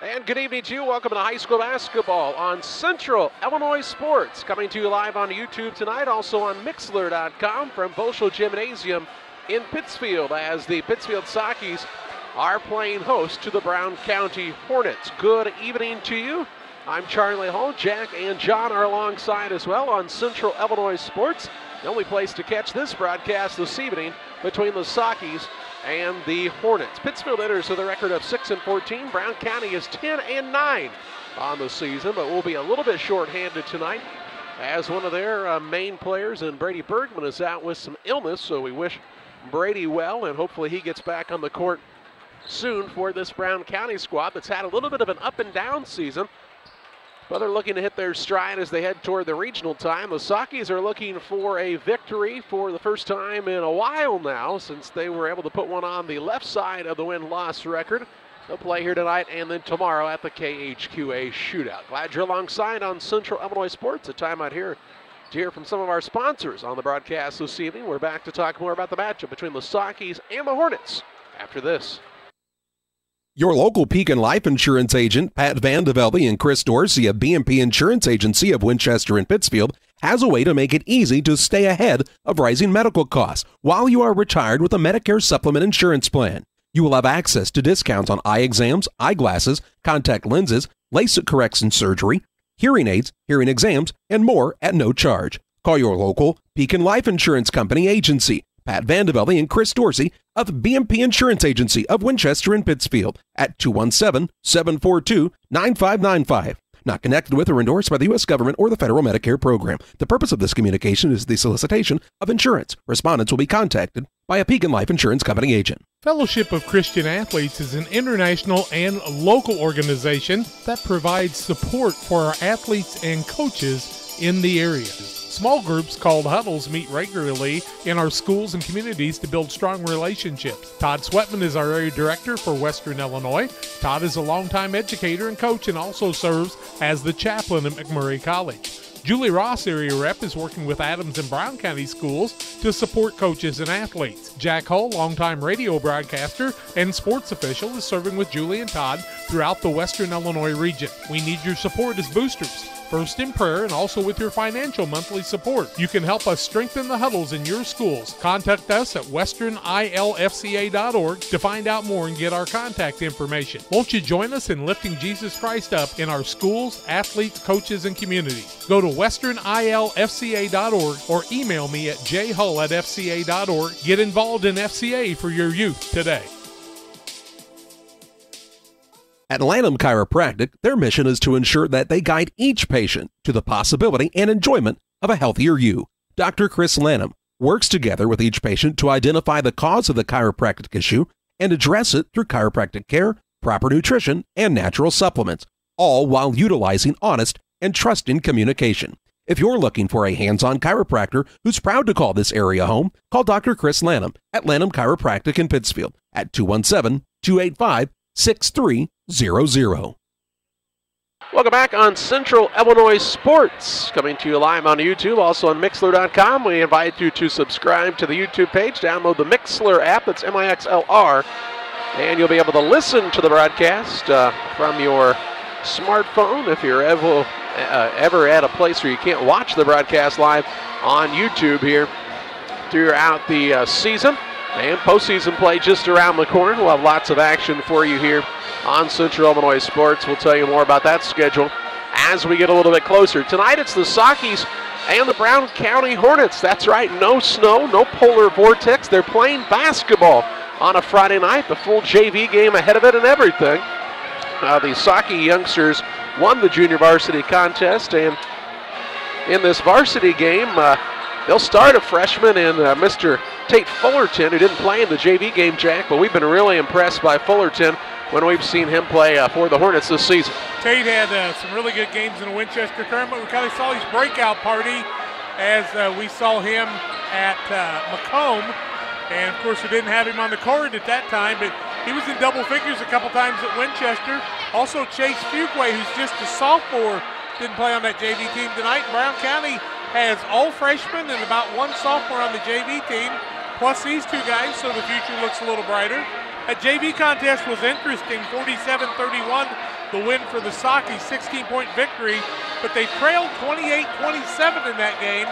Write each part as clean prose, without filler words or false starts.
And good evening to you. Welcome to high school basketball on Central Illinois Sports. Coming to you live on YouTube tonight, also on Mixler.com from Bolshoi Gymnasium in Pittsfield as the Pittsfield Sockies are playing host to the Brown County Hornets. Good evening to you. I'm Charlie Hall. Jack and John are alongside as well on Central Illinois Sports. The only place to catch this broadcast this evening between the Sockies and the Hornets. Pittsfield enters with a record of 6-14. Brown County is 10-9 on the season, but will be a little bit shorthanded tonight as one of their main players, and Brady Bergman, is out with some illness, so we wish Brady well, and hopefully he gets back on the court soon for this Brown County squad that's had a little bit of an up and down season. But they're looking to hit their stride as they head toward the regional time. The Sockies are looking for a victory for the first time in a while now, since they were able to put one on the left side of the win-loss record. They'll play here tonight and then tomorrow at the KHQA Shootout. Glad you're alongside on Central Illinois Sports. A time out here to hear from some of our sponsors on the broadcast this evening. We're back to talk more about the matchup between the Sockies and the Hornets after this. Your local Pekin Life Insurance agent, Pat Vandevelde and Chris Dorsey of BMP Insurance Agency of Winchester and Pittsfield, has a way to make it easy to stay ahead of rising medical costs while you are retired with a Medicare Supplement insurance plan. You will have access to discounts on eye exams, eyeglasses, contact lenses, LASIK correction surgery, hearing aids, hearing exams, and more at no charge. Call your local Pekin Life Insurance Company agency, Pat Vandevelde and Chris Dorsey of BMP Insurance Agency of Winchester and Pittsfield at 217-742-9595. Not connected with or endorsed by the U.S. government or the federal Medicare program. The purpose of this communication is the solicitation of insurance. Respondents will be contacted by a Pekin Life Insurance Company agent. Fellowship of Christian Athletes is an international and local organization that provides support for our athletes and coaches in the area. Small groups called huddles meet regularly in our schools and communities to build strong relationships. Todd Sweatman is our area director for Western Illinois. Todd is a longtime educator and coach and also serves as the chaplain at McMurray College. Julie Ross, area rep, is working with Adams and Brown County schools to support coaches and athletes. Jack Hull, longtime radio broadcaster and sports official, is serving with Julie and Todd throughout the Western Illinois region. We need your support as boosters, first in prayer and also with your financial monthly support. You can help us strengthen the huddles in your schools. Contact us at westernilfca.org to find out more and get our contact information. Won't you join us in lifting Jesus Christ up in our schools, athletes, coaches, and communities? Go to westernilfca.org or email me at jhull@fca.org. Get involved in FCA for your youth today. At Lanham Chiropractic, their mission is to ensure that they guide each patient to the possibility and enjoyment of a healthier you. Dr. Chris Lanham works together with each patient to identify the cause of the chiropractic issue and address it through chiropractic care, proper nutrition, and natural supplements, all while utilizing honest and trusting communication. If you're looking for a hands-on chiropractor who's proud to call this area home, call Dr. Chris Lanham at Lanham Chiropractic in Pittsfield at 217-285-6300. Welcome back on Central Illinois Sports. Coming to you live on YouTube, also on Mixler.com. We invite you to subscribe to the YouTube page, download the Mixler app, it's MIXLR, and you'll be able to listen to the broadcast from your smartphone if you're ever at a place where you can't watch the broadcast live on YouTube here throughout the season. And postseason play just around the corner. We'll have lots of action for you here on Central Illinois Sports. We'll tell you more about that schedule as we get a little bit closer. Tonight it's the Sockies and the Brown County Hornets. That's right, no snow, no polar vortex. They're playing basketball on a Friday night, the full JV game ahead of it and everything. The Socky youngsters won the junior varsity contest, and in this varsity game, they'll start a freshman in Mr. Tate Fullerton, who didn't play in the JV game, Jack, but we've been really impressed by Fullerton when we've seen him play for the Hornets this season. Tate had some really good games in the Winchester tournament. We kind of saw his breakout party as we saw him at Macomb. And, of course, we didn't have him on the court at that time, but he was in double figures a couple times at Winchester. Also, Chase Fuquay, who's just a sophomore, didn't play on that JV team tonight. Brown County has all freshmen and about one sophomore on the JV team, plus these two guys, so the future looks a little brighter. That JV contest was interesting, 47-31 the win for the Sockies, 16-point victory, but they trailed 28-27 in that game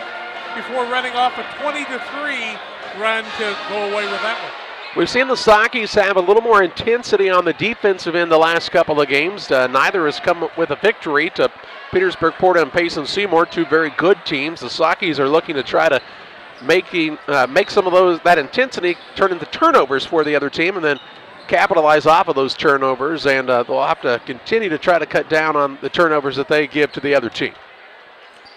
before running off a 20-3 run to go away with that one. We've seen the Sockies have a little more intensity on the defensive end the last couple of games. Neither has come with a victory to Petersburg, Porta, and Payson Seymour, two very good teams. The Sockies are looking to try to make some of that intensity turn into turnovers for the other team and then capitalize off of those turnovers, and they'll have to continue to try to cut down on the turnovers that they give to the other team.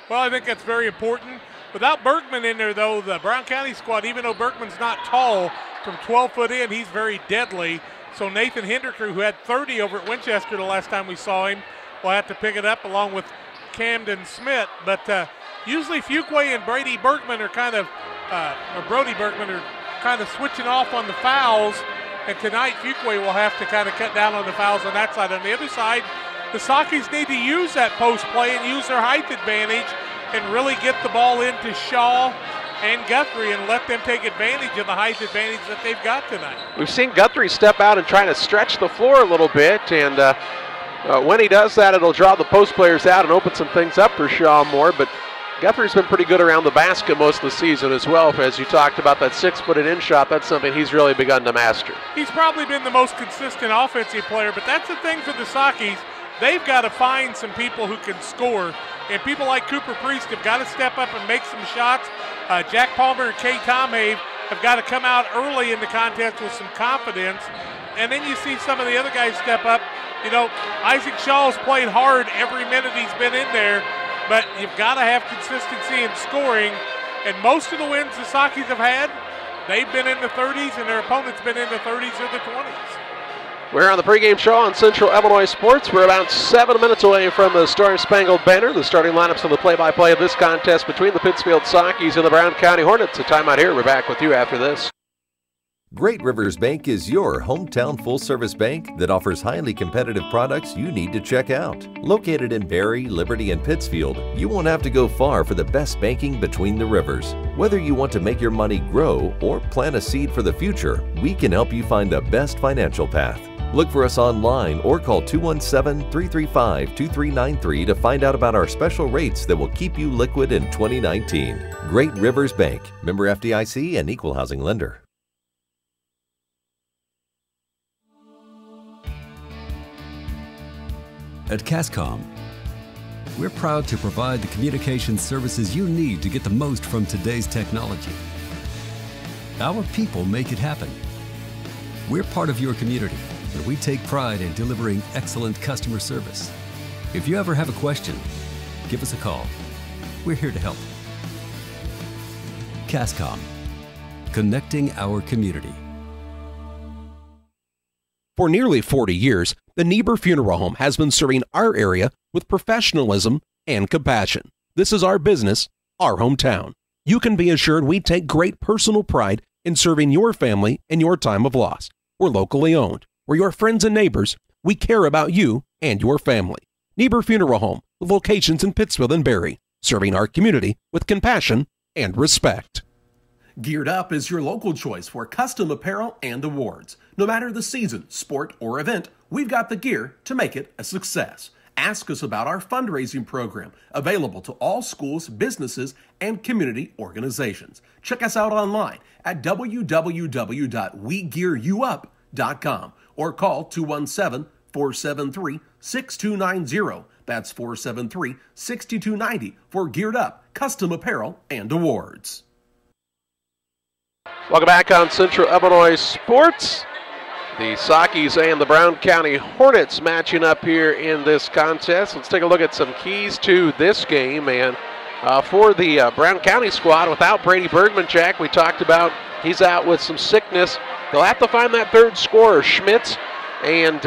Well, I think that's very important. Without Bergman in there, though, the Brown County squad, even though Bergman's not tall, from 12 foot in, he's very deadly. So Nathan Hinderker, who had 30 over at Winchester the last time we saw him, will have to pick it up along with Camden Smith. But usually Fuquay and Brody Bergman are kind of switching off on the fouls. And tonight Fuquay will have to kind of cut down on the fouls on that side. On the other side, the Sockies need to use that post play and use their height advantage and really get the ball into Shaw and Guthrie and let them take advantage of the height advantage that they've got tonight. We've seen Guthrie step out and try to stretch the floor a little bit, and when he does that, it'll draw the post players out and open some things up for Shaw more, but Guthrie's been pretty good around the basket most of the season as well. As you talked about that 6-foot in shot, that's something he's really begun to master. He's probably been the most consistent offensive player, but that's the thing for the Sockies. They've got to find some people who can score, and people like Cooper Priest have got to step up and make some shots. Jack Palmer and Kay Tomhave have got to come out early in the contest with some confidence, and then you see some of the other guys step up. You know, Isaac Shaw's played hard every minute he's been in there, but you've got to have consistency in scoring, and most of the wins the Sockies have had, they've been in the 30s, and their opponents been in the 30s or the 20s. We're on the pregame show on Central Illinois Sports. We're about 7 minutes away from the Star Spangled Banner. The starting lineups on the play-by-play of this contest between the Pittsfield Sockies and the Brown County Hornets. A timeout here. We're back with you after this. Great Rivers Bank is your hometown full-service bank that offers highly competitive products you need to check out. Located in Barry, Liberty, and Pittsfield, you won't have to go far for the best banking between the rivers. Whether you want to make your money grow or plant a seed for the future, we can help you find the best financial path. Look for us online or call 217-335-2393 to find out about our special rates that will keep you liquid in 2019. Great Rivers Bank, member FDIC and equal housing lender. At CASCOM, we're proud to provide the communication services you need to get the most from today's technology. Our people make it happen. We're part of your community, and we take pride in delivering excellent customer service. If you ever have a question, give us a call. We're here to help. CASCOM, connecting our community. For nearly 40 years, the Niebuhr Funeral Home has been serving our area with professionalism and compassion. This is our business, our hometown. You can be assured we take great personal pride in serving your family in your time of loss. We're locally owned. We're your friends and neighbors. We care about you and your family. Niebuhr Funeral Home, with locations in Pittsfield and Barry, serving our community with compassion and respect. Geared Up is your local choice for custom apparel and awards. No matter the season, sport, or event, we've got the gear to make it a success. Ask us about our fundraising program, available to all schools, businesses, and community organizations. Check us out online at www.wegearyouup.com or call 217-473-6290. That's 473-6290 for Geared Up, custom apparel, and awards. Welcome back on Central Illinois Sports. The Sockies and the Brown County Hornets matching up here in this contest. Let's take a look at some keys to this game. And for the Brown County squad, without Brady Bergman, Jack, we talked about he's out with some sickness. They'll have to find that third scorer, Schmitz, and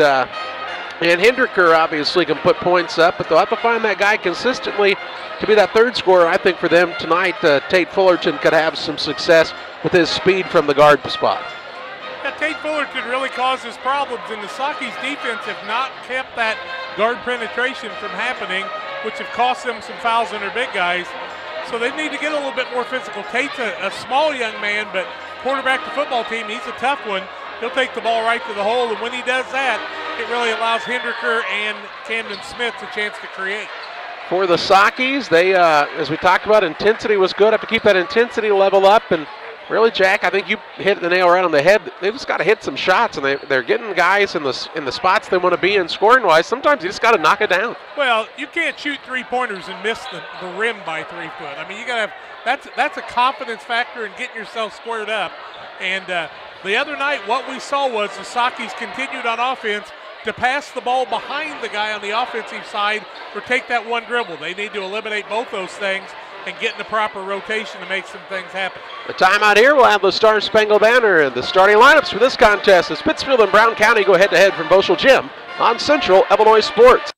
Hinderker obviously can put points up, but they'll have to find that guy consistently to be that third scorer. I think for them tonight, Tate Fullerton could have some success with his speed from the guard spot. Yeah, Tate Fullerton really causes problems, and the Sockies defense have not kept that guard penetration from happening, which have cost them some fouls on their big guys. So they need to get a little bit more physical. Tate's a small young man, but quarterback the football team, he's a tough one. He'll take the ball right to the hole, and when he does that, it really allows Hendricker and Camden Smith a chance to create. For the Sockies, they, as we talked about, intensity was good. Have to keep that intensity level up. And really, Jack, I think you hit the nail right on the head. They've just got to hit some shots, and they're getting guys in the spots they want to be in scoring-wise. Sometimes you just got to knock it down. Well, you can't shoot three-pointers and miss the rim by 3 foot. I mean, you got to have that's a confidence factor in getting yourself squared up. And the other night, what we saw was the Sockies continued on offense to pass the ball behind the guy on the offensive side or take that one dribble. They need to eliminate both those things and get in the proper rotation to make some things happen. The timeout here will have the Star Spangled Banner and the starting lineups for this contest as Pittsfield and Brown County go head-to-head from Boschel Gym on Central Illinois Sports.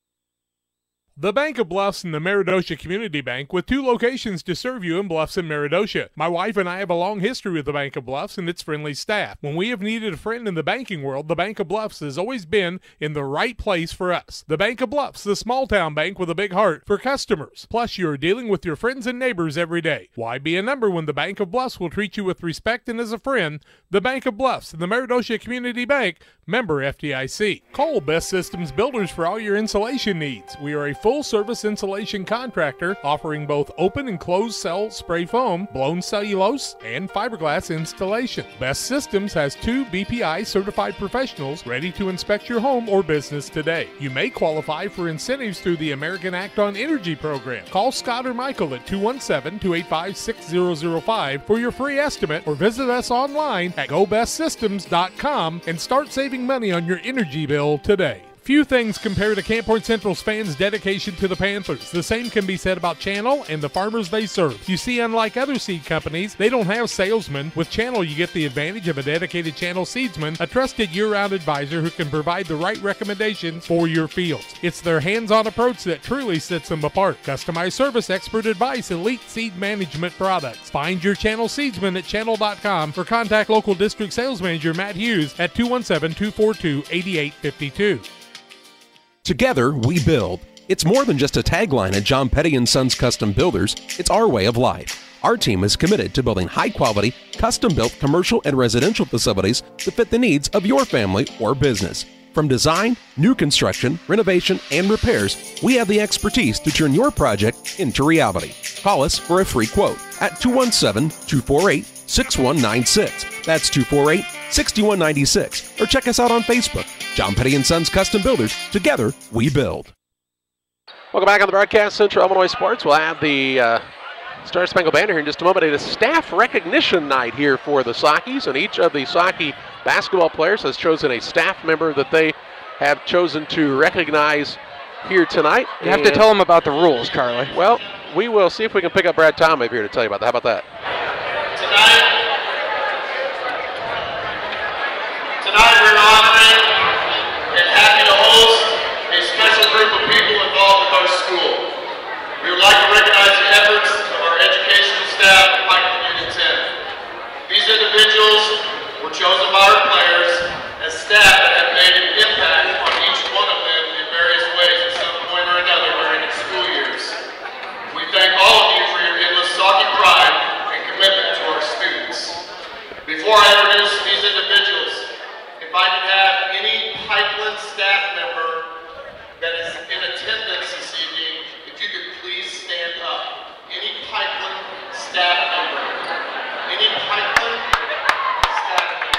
The Bank of Bluffs and the Meridosha Community Bank, with 2 locations to serve you in Bluffs and Meridosha. My wife and I have a long history with the Bank of Bluffs and its friendly staff. When we have needed a friend in the banking world, the Bank of Bluffs has always been in the right place for us. The Bank of Bluffs, the small-town bank with a big heart for customers. Plus, you are dealing with your friends and neighbors every day. Why be a number when the Bank of Bluffs will treat you with respect and as a friend? The Bank of Bluffs and the Meridosha Community Bank, member FDIC. Call Best Systems Builders for all your insulation needs. We are a full-service insulation contractor offering both open and closed cell spray foam, blown cellulose, and fiberglass installation. Best Systems has 2 BPI certified professionals ready to inspect your home or business today. You may qualify for incentives through the American Act on Energy program. Call Scott or Michael at 217-285-6005 for your free estimate or visit us online at gobestsystems.com and start saving money on your energy bill today. Few things compare to Camp Point Central's fans' dedication to the Panthers. The same can be said about Channel and the farmers they serve. You see, unlike other seed companies, they don't have salesmen. With Channel, you get the advantage of a dedicated Channel seedsman, a trusted year-round advisor who can provide the right recommendations for your fields. It's their hands-on approach that truly sets them apart. Customized service, expert advice, elite seed management products. Find your Channel seedsman at channel.com or contact local district sales manager Matt Hughes at 217-242-8852. Together, we build. It's more than just a tagline at John Petty & Sons Custom Builders. It's our way of life. Our team is committed to building high-quality, custom-built commercial and residential facilities that fit the needs of your family or business. From design, new construction, renovation, and repairs, we have the expertise to turn your project into reality. Call us for a free quote at 217-248-6196. That's 248-6196. Or check us out on Facebook. John Petty & Sons Custom Builders. Together, we build. Welcome back on the broadcast, Central Illinois Sports. We'll have the Star Spangled Banner here in just a moment. It is staff recognition night here for the Sockies, and each of the Socky basketball players has chosen a staff member that they have chosen to recognize here tonight. You have to tell them about the rules, Carly. Well, we will see if we can pick up Brad Tom up here to tell you about that. How about that? Tonight we're honoring and happy to host a special group of people involved with our school. We would like to recognize the efforts of our educational staff at Piketon Unit 10. These individuals were chosen by our players as staff that have made an impact on each one of them in various ways at some point or another during the school years. We thank all of you for your endless Socky pride and commitment to our students. Before I introduce these individuals, if I could have any Pikeland staff member that is in attendance this evening, if you could please stand up. Any Pikeland staff member. Any Pikeland staff member.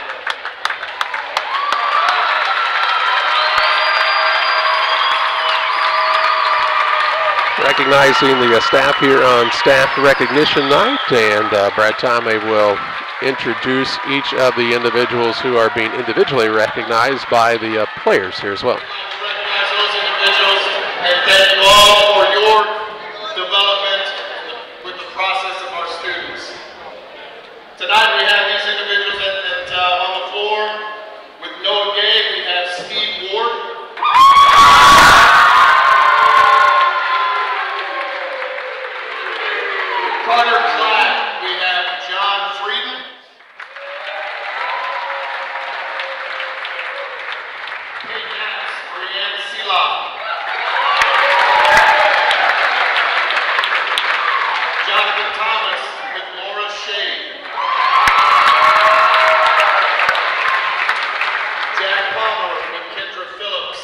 Recognizing the staff here on Staff Recognition Night, and Brad Tomei will introduce each of the individuals who are being individually recognized by the players here as well. Recognize those individuals and thank you all for your development with the process of our students. Tonight we have these individuals on the floor. With Noah Gay, we have Steve Ward. With Carter Clapp, we have John Frieden. Kate Nance, Brianne Seelock. Jonathan Thomas with Laura Shade. Jack Palmer with Kendra Phillips.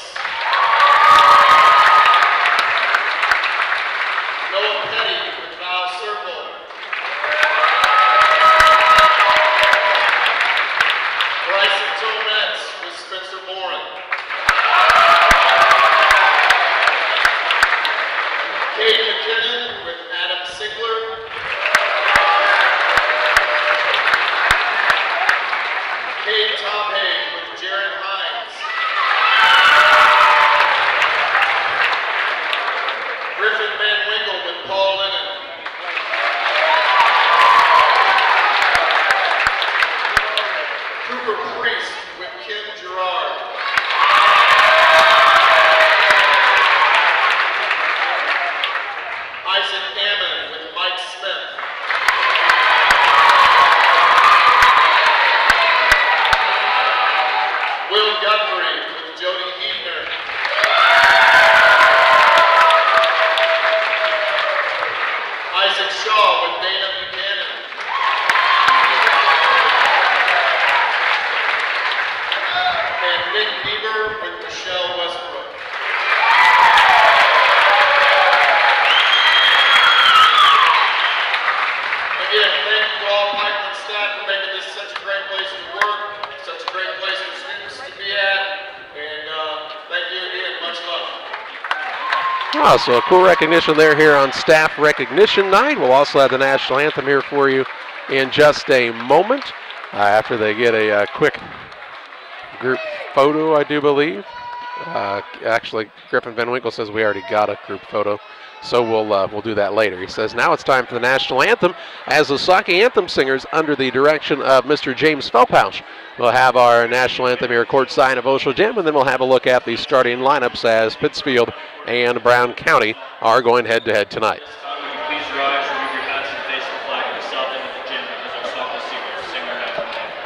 Oh, so a cool recognition there here on Staff Recognition Night. We'll also have the national anthem here for you in just a moment after they get a quick group photo, I do believe. Actually, Griffin Van Winkle says we already got a group photo, so we'll do that later. He says now it's time for the national anthem as the Saukey Anthem Singers, under the direction of Mr. James Felpausch, we'll have our national anthem here courtside of Oshel Gym, and then we'll have a look at the starting lineups as Pittsfield and Brown County are going head-to-head tonight. Please rise, remove your hats, and face the flag of the south end of the gym as our softball seniors sing their national anthem.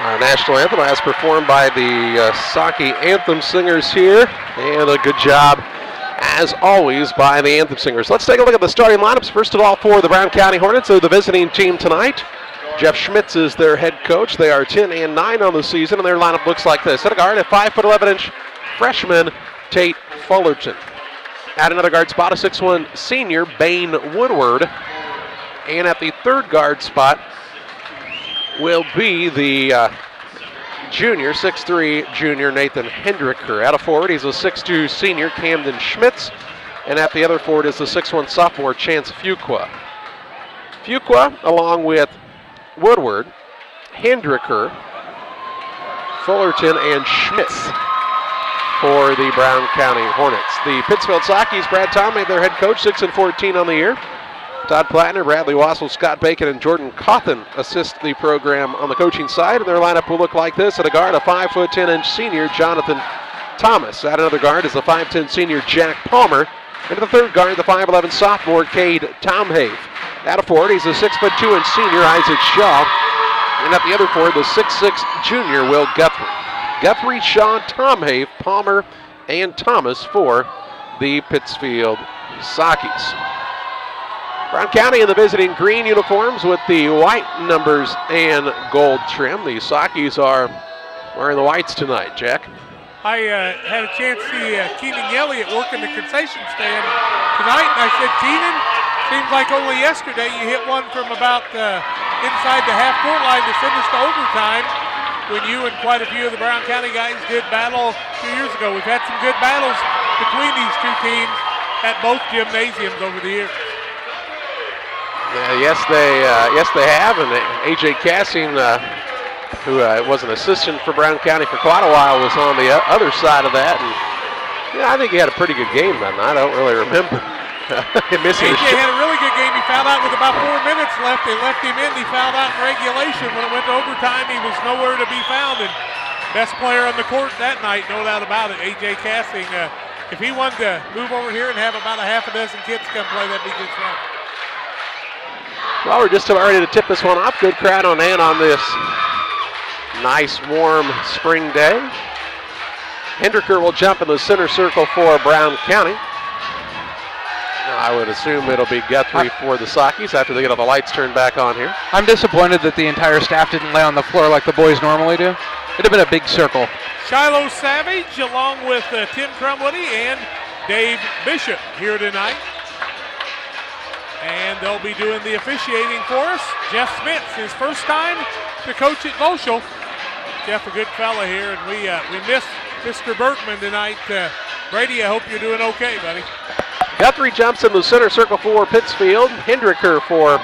Our national anthem as performed by the Saukey Anthem Singers here, and a good job as always by the Anthem Singers. Let's take a look at the starting lineups. First of all, for the Brown County Hornets, they're the visiting team tonight. Jeff Schmitz is their head coach. They are 10-9 on the season, and their lineup looks like this. At a guard, a 5'11" freshman, Tate Fullerton. At another guard spot, a 6'1" senior, Bane Woodward. And at the third guard spot will be the junior, 6'3" junior, Nathan Hendricker. At a forward, he's a 6'2" senior, Camden Schmitz. And at the other forward is the 6'1" sophomore, Chance Fuqua. Fuqua, along with Woodward, Hendricker, Fullerton, and Schmitz for the Brown County Hornets. The Pittsfield Saukeys, Brad Tomley, their head coach, 6-14 on the year. Todd Plattner, Bradley Wassel, Scott Bacon, and Jordan Cawthon assist the program on the coaching side. And their lineup will look like this. At a guard, a 5'10" senior, Jonathan Thomas. At another guard is the 5'10" senior, Jack Palmer. And at the third guard, the 5'11" sophomore, Cade Tomhave. At a forward, he's a 6'2" senior, Isaac Shaw. And at the other forward, the 6'6" junior, Will Guthrie. Guthrie, Shaw, Tomhave, Palmer, and Thomas for the Pittsfield Saukeys. Brown County in the visiting green uniforms with the white numbers and gold trim. The Saukeys are wearing the whites tonight, Jack. I had a chance to see Keenan Elliott work in the concession stand tonight, and I said, Keenan, seems like only yesterday you hit one from about inside the half-court line to finish the overtime when you and quite a few of the Brown County guys did battle 2 years ago. We've had some good battles between these two teams at both gymnasiums over the years. Yes, they have, and A.J. Cassing, who was an assistant for Brown County for quite a while, was on the other side of that. And yeah, I think he had a pretty good game that night. I don't really remember. A.J. had a really good game. He fouled out with about 4 minutes left. They left him in. He fouled out in regulation. When it went to overtime, he was nowhere to be found. And best player on the court that night, no doubt about it, A.J. Cassing. If he wanted to move over here and have about a half a dozen kids come play, that'd be good fun. Well, we're just about ready to tip this one off. Good crowd on hand on this nice, warm spring day. Hendricker will jump in the center circle for Brown County. I would assume it'll be Guthrie for the Saukeys after they get all the lights turned back on here. I'm disappointed that the entire staff didn't lay on the floor like the boys normally do. It'd have been a big circle. Shiloh Savage along with Tim Crumwoody and Dave Bishop here tonight. And they'll be doing the officiating for us. Jeff Smith, his first time to coach at Moschel. Jeff, a good fella here, and we miss Mr. Berkman tonight. Brady, I hope you're doing okay, buddy. Guthrie jumps in the center circle for Pittsfield. Hendricker for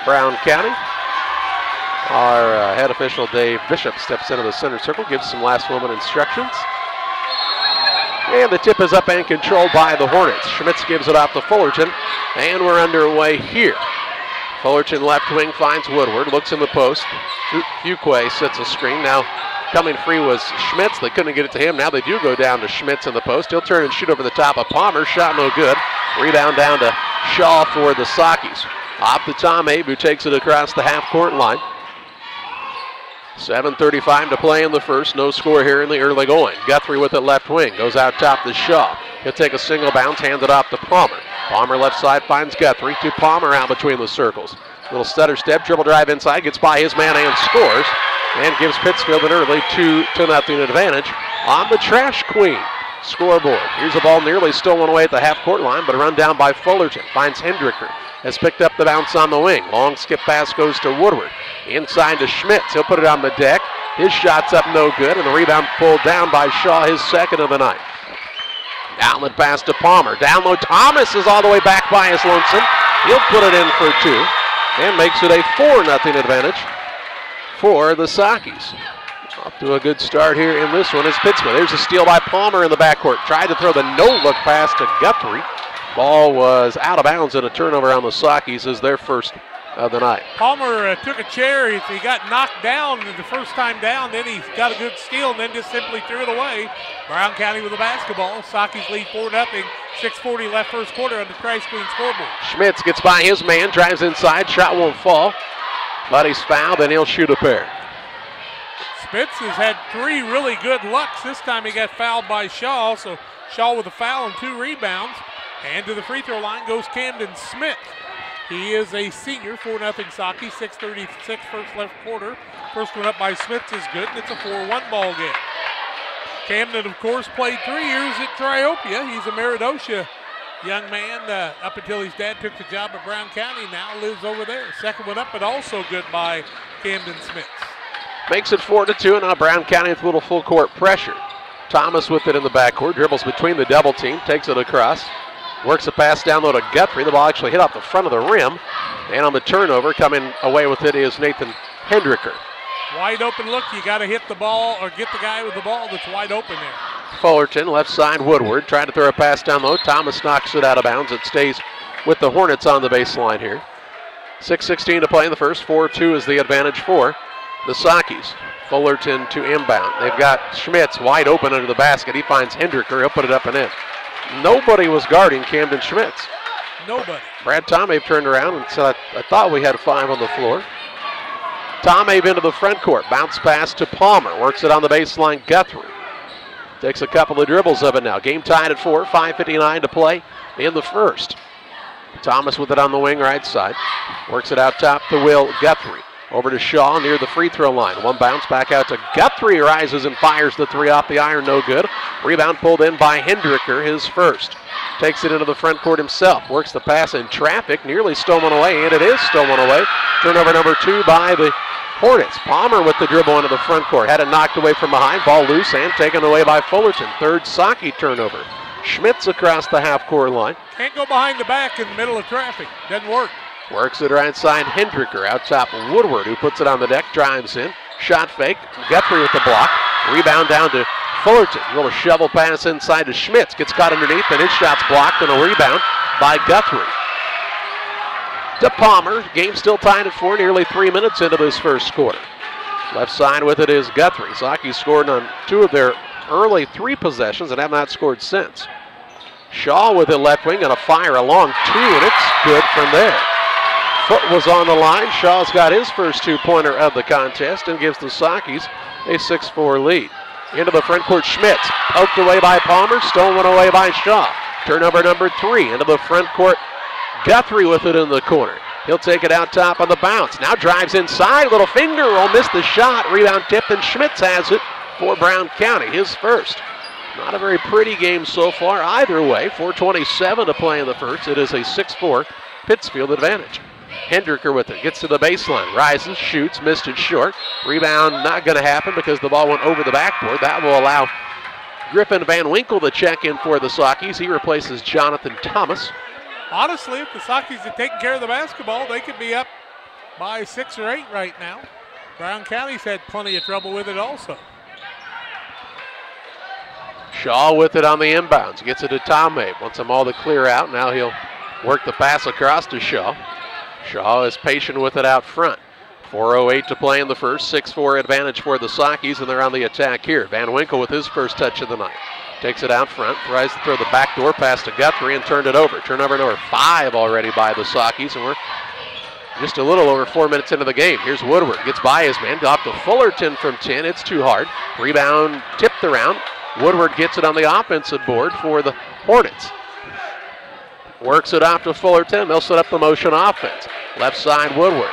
Brown County. Our head official, Dave Bishop, steps into the center circle, gives some last moment instructions. And the tip is up and controlled by the Hornets. Schmitz gives it off to Fullerton, and we're underway here. Fullerton left wing finds Woodward, looks in the post. Fuquay sets a screen. Now coming free was Schmitz. They couldn't get it to him. Now they do go down to Schmitz in the post. He'll turn and shoot over the top of Palmer. Shot no good. Rebound down to Shaw for the Sockies. Off to Tom Abe, who takes it across the half-court line. 7:35 to play in the first. No score here in the early going. Guthrie with it left wing. Goes out top to Shaw. He'll take a single bounce, hand it off to Palmer. Palmer left side finds Guthrie. To Palmer out between the circles. Little stutter step, dribble drive inside. Gets by his man and scores. And gives Pittsfield an early 2-0 advantage on the Trash Queen scoreboard. Here's the ball nearly stolen away at the half-court line, but a run down by Fullerton. Finds Hendricker. Has picked up the bounce on the wing. Long skip pass goes to Woodward. Inside to Schmitz. He'll put it on the deck. His shot's up no good, and the rebound pulled down by Shaw, his second of the night. Outlet pass to Palmer. Down low, Thomas is all the way back by his lonesome. He'll put it in for two and makes it a 4-0 advantage for the Sockies. Off to a good start here in this one is Pittsfield. There's a steal by Palmer in the backcourt. Tried to throw the no-look pass to Guthrie. Ball was out of bounds, and a turnover on the Sockies is their first of the night. Palmer took a chair. He got knocked down the first time down. Then he got a good steal and then just simply threw it away. Brown County with the basketball. Sockies lead 4-0. 6:40 left first quarter on the Trash Queen scoreboard. Schmitz gets by his man, drives inside. Shot won't fall. But he's fouled, and he'll shoot a pair. Schmitz has had 3 really good looks. This time he got fouled by Shaw. So Shaw with a foul and 2 rebounds. And to the free throw line goes Camden Smith. He is a senior, 4-0 Socky, 6:36 first left quarter. First one up by Smith is good, and it's a 4-1 ball game. Camden, of course, played 3 years at Triopia. He's a Meridosha young man up until his dad took the job at Brown County. Now lives over there. Second one up, but also good by Camden Smith. Makes it 4-2, and now Brown County with a little full court pressure. Thomas with it in the backcourt, dribbles between the double team, takes it across. Works a pass down low to Guthrie. The ball actually hit off the front of the rim. And on the turnover, coming away with it is Nathan Hendricker. Wide open look. You got to hit the ball or get the guy with the ball that's wide open there. Fullerton, left side Woodward, trying to throw a pass down low. Thomas knocks it out of bounds. It stays with the Hornets on the baseline here. 6:16 to play in the first. 4-2 is the advantage for the Sockies. Fullerton to inbound. They've got Schmitz wide open under the basket. He finds Hendricker. He'll put it up and in. Nobody was guarding Camden Schmitz. Nobody. Brad Tomabe turned around and said, I thought we had 5 on the floor. Tomabe into the front court. Bounce pass to Palmer. Works it on the baseline. Guthrie takes a couple of dribbles of it now. Game tied at 4. 5:59 to play in the first. Thomas with it on the wing right side. Works it out top to Will Guthrie. Over to Shaw near the free throw line. One bounce back out to Guthrie. Rises and fires the 3 off the iron. No good. Rebound pulled in by Hendricker, his first. Takes it into the front court himself. Works the pass in traffic. Nearly stolen away, and it is stolen away. Turnover number 2 by the Hornets. Palmer with the dribble into the front court. Had it knocked away from behind. Ball loose and taken away by Fullerton. Third Socky turnover. Schmitz across the half-court line. Can't go behind the back in the middle of traffic. Doesn't work. Works it right side, Hendricker. Out top, Woodward, who puts it on the deck, drives in. Shot fake, Guthrie with the block. Rebound down to Fullerton. A little shovel pass inside to Schmitz. Gets caught underneath, and his shot's blocked, and a rebound by Guthrie. To Palmer. Game still tied at 4, nearly 3 minutes into this first quarter. Left side with it is Guthrie. Sockies scored on 2 of their early 3 possessions and have not scored since. Shaw with it left wing and a fire along 2, and it's good from there. Foot was on the line. Shaw's got his first 2-pointer of the contest and gives the Sockies a 6-4 lead. Into the front court, Schmitz. Poked away by Palmer, stolen away by Shaw. Turnover number 3. Into the front court, Guthrie with it in the corner. He'll take it out top on the bounce. Now drives inside. Little finger roll, missed the shot. Rebound tipped, and Schmitz has it for Brown County, his first. Not a very pretty game so far either way. 4:27 to play in the first. It is a 6-4 Pittsfield advantage. Hendricker with it, gets to the baseline, rises, shoots, missed it short. Rebound not going to happen because the ball went over the backboard. That will allow Griffin Van Winkle to check in for the Sockies. He replaces Jonathan Thomas. Honestly, if the Sockies had taken care of the basketball, they could be up by 6 or 8 right now. Brown County's had plenty of trouble with it also. Shaw with it on the inbounds. Gets it to Tomei. Wants them all to clear out. Now he'll work the pass across to Shaw. Shaw is patient with it out front. 4:08 to play in the first. 6-4 advantage for the Sockies, and they're on the attack here. Van Winkle with his first touch of the night. Takes it out front. Tries to throw the backdoor pass to Guthrie and turned it over. Turnover number 5 already by the Sockies, and we're just a little over 4 minutes into the game. Here's Woodward. Gets by his man. Off to Fullerton from 10. It's too hard. Rebound tipped around. Woodward gets it on the offensive board for the Hornets. Works it off to Fullerton. They'll set up the motion offense. Left side, Woodward.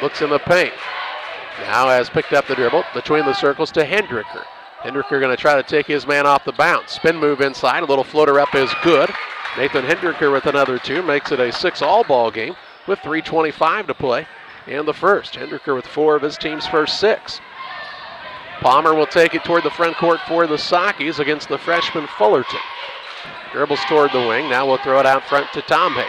Looks in the paint. Now has picked up the dribble between the circles to Hendricker. Hendricker going to try to take his man off the bounce. Spin move inside. A little floater up is good. Nathan Hendricker with another 2. Makes it a 6-all ball game with 3:25 to play in the first. Hendricker with 4 of his team's first 6. Palmer will take it toward the front court for the Sockies against the freshman Fullerton. Dribbles toward the wing. Now we'll throw it out front to Tomei.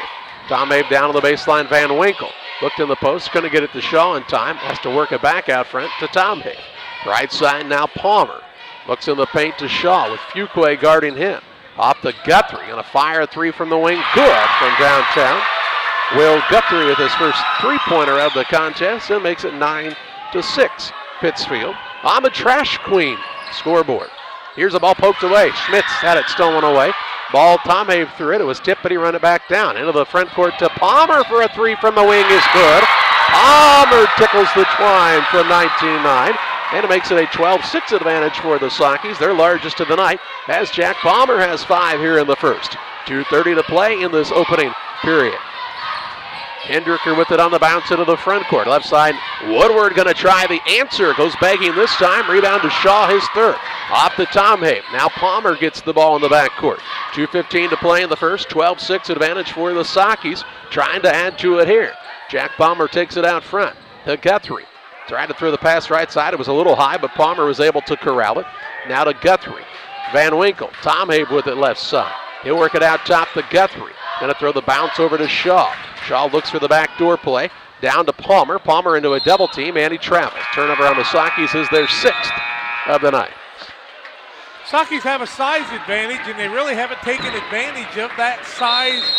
Tomei down on the baseline, Van Winkle. Looked in the post, couldn't get it to Shaw in time. Has to work it back out front to Tomei. Right side now Palmer. Looks in the paint to Shaw with Fuqua guarding him. Off to Guthrie. Gonna fire a 3 from the wing. Good from downtown. Will Guthrie with his first 3-pointer of the contest and makes it 9-6. Pittsfield on the Trash Queen scoreboard. Here's a ball poked away. Schmitz had it stolen away. Ball, Tomei threw it. It was tipped, but he run it back down. Into the front court to Palmer for a 3 from the wing is good. Palmer tickles the twine from 19-9. And it makes it a 12-6 advantage for the Sockies, their largest of the night, as Jack Palmer has 5 here in the first. 2:30 to play in this opening period. Hendricker with it on the bounce into the front court. Left side, Woodward going to try the answer. Goes begging this time. Rebound to Shaw, his 3rd. Off to Tomei. Now Palmer gets the ball in the backcourt. 2:15 to play in the first. 12-6 advantage for the Sockies. Trying to add to it here. Jack Palmer takes it out front to Guthrie. Tried to throw the pass right side. It was a little high, but Palmer was able to corral it. Now to Guthrie. Van Winkle. Tomei with it left side. He'll work it out top to Guthrie. Going to throw the bounce over to Shaw. Shaw looks for the backdoor play. Down to Palmer. Palmer into a double team, and he travels. Turnover on the Sockies is their 6th of the night. Sockies have a size advantage, and they really haven't taken advantage of that size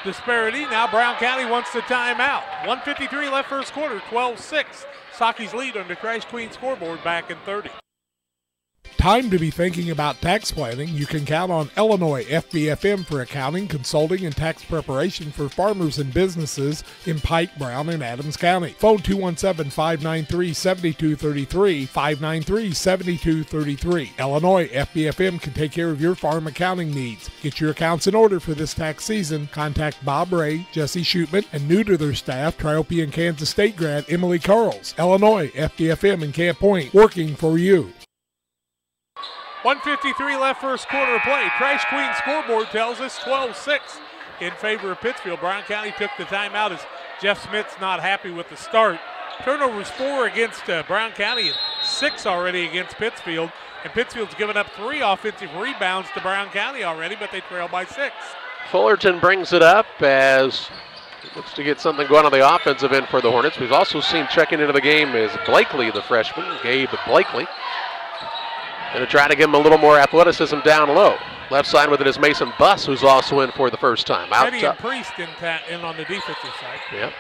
disparity. Now Brown County wants the timeout. 1:53 left first quarter, 12-6. Sockies lead on the Trash Queen scoreboard back in 30. Time to be thinking about tax planning. You can count on Illinois FBFM for accounting, consulting, and tax preparation for farmers and businesses in Pike, Brown, and Adams County. Phone 217-593-7233, 593-7233. Illinois FBFM can take care of your farm accounting needs. Get your accounts in order for this tax season. Contact Bob Ray, Jesse Shootman, and new to their staff, Triope and Kansas State grad Emily Carls. Illinois FBFM in Camp Point, working for you. 1:53 left first quarter of play. Trash Queen scoreboard tells us 12-6 in favor of Pittsfield. Brown County took the timeout as Jeff Smith's not happy with the start. Turnovers 4 against Brown County and 6 already against Pittsfield. And Pittsfield's given up 3 offensive rebounds to Brown County already, but they trail by 6. Fullerton brings it up as he looks to get something going on the offensive end for the Hornets. We've also seen checking into the game is Blakely, the freshman, Gabe Blakely. Going to try to give him a little more athleticism down low. Left side with it is Mason Buss, who's also in for the first time. Out Eddie top. And Priest in on the defensive side. Yep.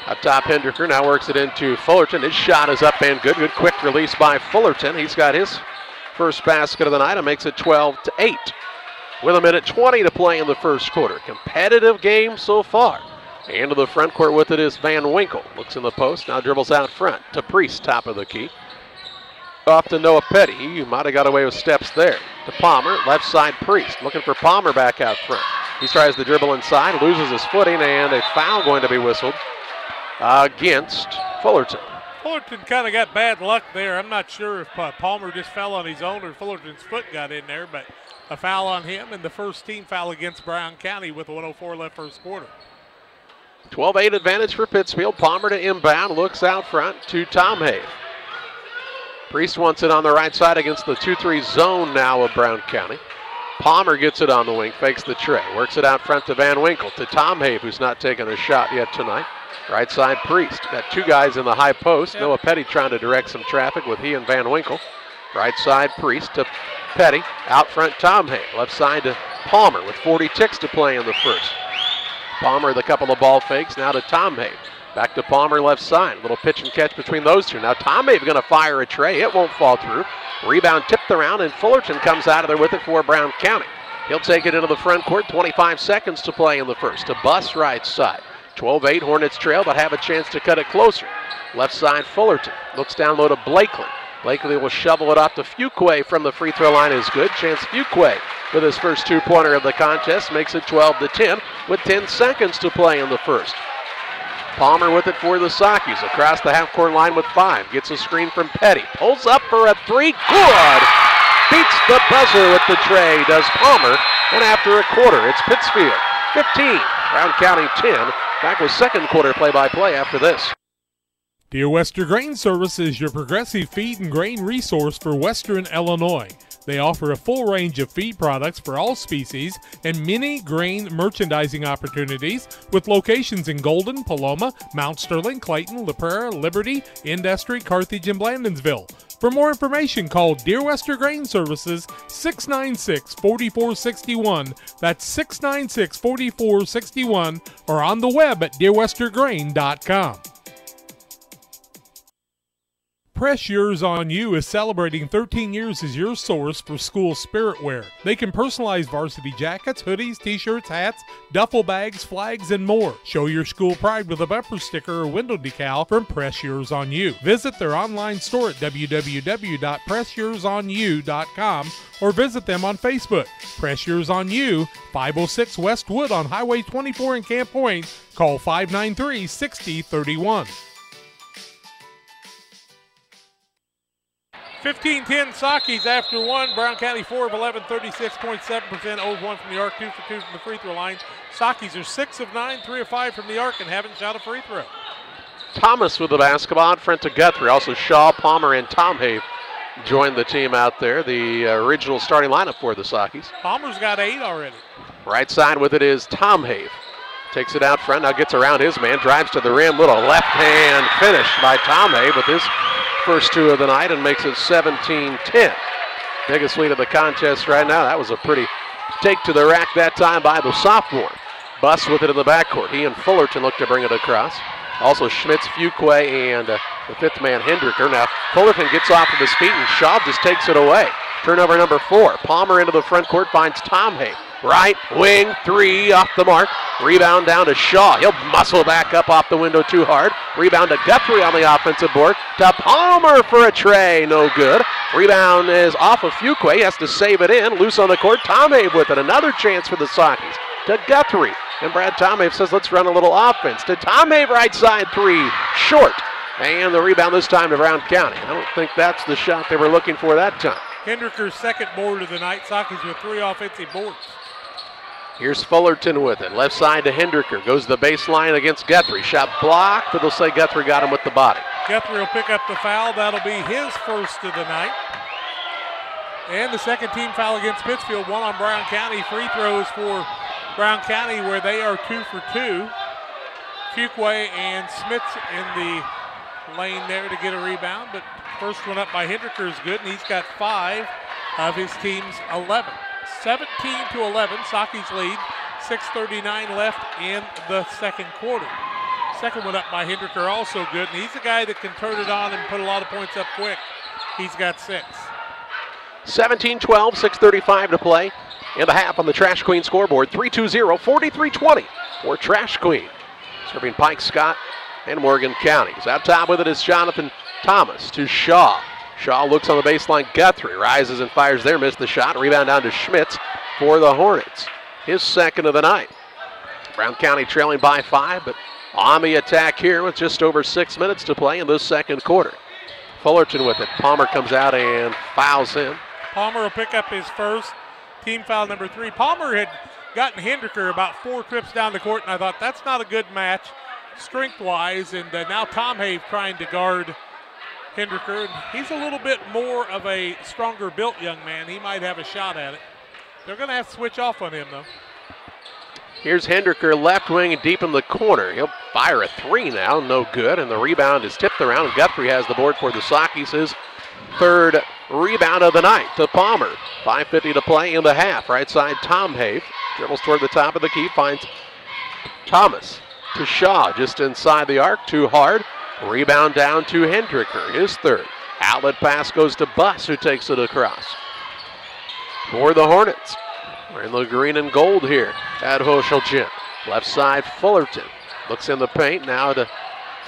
Up top, Hendricker now works it into Fullerton. His shot is up and good. Good quick release by Fullerton. He's got his first basket of the night and makes it 12-8. With 1:20 to play in the first quarter. Competitive game so far. Into the front court with it is Van Winkle. Looks in the post, now dribbles out front to Priest, top of the key. Off to Noah Petty. He might have got away with steps there. To Palmer, left side Priest. Looking for Palmer back out front. He tries to dribble inside, loses his footing, and a foul going to be whistled against Fullerton. Fullerton kind of got bad luck there. I'm not sure if Palmer just fell on his own or Fullerton's foot got in there, but a foul on him and the first team foul against Brown County with 1:04 left first quarter. 12-8 advantage for Pittsfield. Palmer to inbound, looks out front to Tomei. Priest wants it on the right side against the 2-3 zone now of Brown County. Palmer gets it on the wing, fakes the tray, works it out front to Van Winkle, to Tomei, who's not taking a shot yet tonight. Right side, Priest. Got two guys in the high post. Noah Petty trying to direct some traffic with he and Van Winkle. Right side, Priest to Petty. Out front, Tom Hay. Left side to Palmer with 40 ticks to play in the first. Palmer with a couple of ball fakes. Now to Tom Hay. Back to Palmer, left side. Little pitch and catch between those two. Now Tom Hay going to fire a tray. It won't fall through. Rebound tipped around, and Fullerton comes out of there with it for Brown County. He'll take it into the front court. 25 seconds to play in the first. To Buss, right side. 12-8, Hornets trail, but have a chance to cut it closer. Left side, Fullerton. Looks down low to Blakely. Blakely will shovel it off to Fuqua from the free throw line is good. Chance Fuqua with his first two-pointer of the contest makes it 12-10 with 10 seconds to play in the first. Palmer with it for the Sockies. Across the half-court line with 5. Gets a screen from Petty. Pulls up for a three. Good! Beats the buzzer with the tray, does Palmer. And after a quarter, it's Pittsfield 15, Brown County 10. Back with second quarter play-by-play after this. Dear Western Grain Service is your progressive feed and grain resource for Western Illinois. They offer a full range of feed products for all species and many grain merchandising opportunities with locations in Golden, Paloma, Mount Sterling, Clayton, La Prairie, Liberty, Industry, Carthage, and Blandonsville. For more information, call Dear Western Grain Services 696-4461. That's 696-4461 or on the web at dearwestergrain.com. Press Yours On You is celebrating 13 years as your source for school spirit wear. They can personalize varsity jackets, hoodies, t-shirts, hats, duffel bags, flags, and more. Show your school pride with a bumper sticker or window decal from Press Yours On You. Visit their online store at www.pressyoursonyou.com or visit them on Facebook. Press Yours On You, 506 West Wood on Highway 24 in Camp Point. Call 593-6031. 15-10 Sockies after one. Brown County 4 of 11, 36.7%. 0-1 from the arc, 2 for 2 from the free throw line. Sockies are 6 of 9, 3 of 5 from the arc, and haven't shot a free throw. Thomas with the basketball in front to Guthrie. Also Shaw, Palmer, and Tom Hay joined the team out there. The original starting lineup for the Sockies. Palmer's got 8 already. Right side with it is Tom Hay. Takes it out front, now gets around his man, drives to the rim. Little left hand finish by Tom Hay with his first two of the night and makes it 17-10. Biggest lead of the contest right now. That was a pretty take to the rack that time by the sophomore. Buss with it in the backcourt. He and Fullerton look to bring it across. Also Schmitz, Fuqua, and the fifth man, Hendricker. Now Fullerton gets off of his feet and Shaw just takes it away. Turnover number 4. Palmer into the front court finds Tom Hay. Right wing, 3 off the mark. Rebound down to Shaw. He'll muscle back up off the window too hard. Rebound to Guthrie on the offensive board. To Palmer for a tray. No good. Rebound is off of Fuqua. He has to save it in. Loose on the court. Tomave with it. Another chance for the Sockies. To Guthrie. And Brad Tomave says, let's run a little offense. To Tomave, right side 3. Short. And the rebound this time to Brown County. I don't think that's the shot they were looking for that time. Hendricker's second board of the night. Sockies with 3 offensive boards. Here's Fullerton with it. Left side to Hendricker. Goes to the baseline against Guthrie. Shot blocked, but they'll say Guthrie got him with the body. Guthrie will pick up the foul. That'll be his first of the night. And the second team foul against Pittsfield. 1 on Brown County. Free throws for Brown County where they are 2 for 2. Fuqua and Smith in the lane there to get a rebound, but first one up by Hendricker is good, and he's got 5 of his team's 11. 17-11, Sockies lead. 6:39 left in the second quarter. Second one up by Hendricker, also good, and he's the guy that can turn it on and put a lot of points up quick. He's got 6. 17-12, 6:35 to play in the half on the Trash Queen scoreboard. 3-2-0, 43-20 for Trash Queen. Serving Pike, Scott, and Morgan counties. Out top with it is Jonathan Thomas to Shaw. Shaw looks on the baseline. Guthrie rises and fires there. Missed the shot. Rebound down to Schmitz for the Hornets. His second of the night. Brown County trailing by 5, but on the attack here with just over 6 minutes to play in this second quarter. Fullerton with it. Palmer comes out and fouls him. Palmer will pick up his first. Team foul number 3. Palmer had gotten Hendricker about 4 trips down the court, and I thought that's not a good match strength-wise, and now Tom Hay trying to guard Hendricker. He's a little bit more of a stronger built young man. He might have a shot at it. They're going to have to switch off on him, though. Here's Hendricker, left wing, deep in the corner. He'll fire a three now, no good, and the rebound is tipped around, and Guthrie has the board for the Sockies. His third rebound of the night to Palmer. 5:50 to play in the half. Right side, Tom Have dribbles toward the top of the key, finds Thomas to Shaw, just inside the arc, too hard. Rebound down to Hendricker, his third. Outlet pass goes to Buss, who takes it across. For the Hornets, we're in the green and gold here at Hochschild Gym. Left side, Fullerton looks in the paint, now to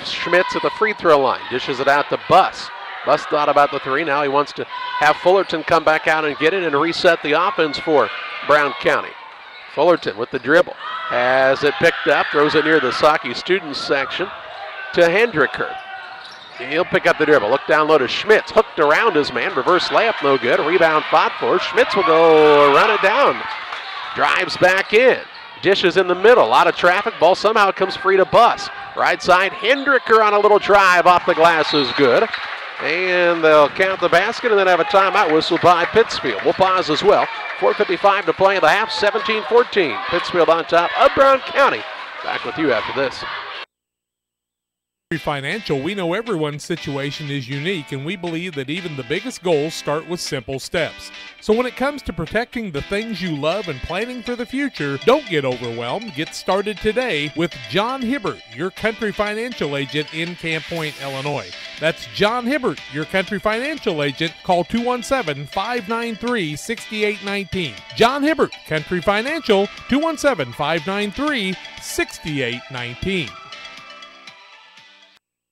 Schmitz at the free throw line. Dishes it out to Buss. Buss thought about the three, now he wants to have Fullerton come back out and get it and reset the offense for Brown County. Fullerton with the dribble, has it picked up, throws it near the Saukey students section to Hendricker. He'll pick up the dribble, look down low to Schmitz, hooked around his man, reverse layup, no good, rebound fought for. Schmitz will go run it down, drives back in, dishes in the middle, a lot of traffic, ball somehow comes free to Buss. Right side, Hendricker on a little drive off the glass is good. And they'll count the basket and then have a timeout whistled by Pittsfield. We'll pause as well. 4:55 to play in the half, 17-14. Pittsfield on top of Brown County. Back with you after this. Financial, we know everyone's situation is unique, and we believe that even the biggest goals start with simple steps. So when it comes to protecting the things you love and planning for the future, don't get overwhelmed. Get started today with John Hibbert, your Country Financial agent in Camp Point, Illinois. That's John Hibbert, your Country Financial agent. Call 217-593-6819. John Hibbert, Country Financial, 217-593-6819.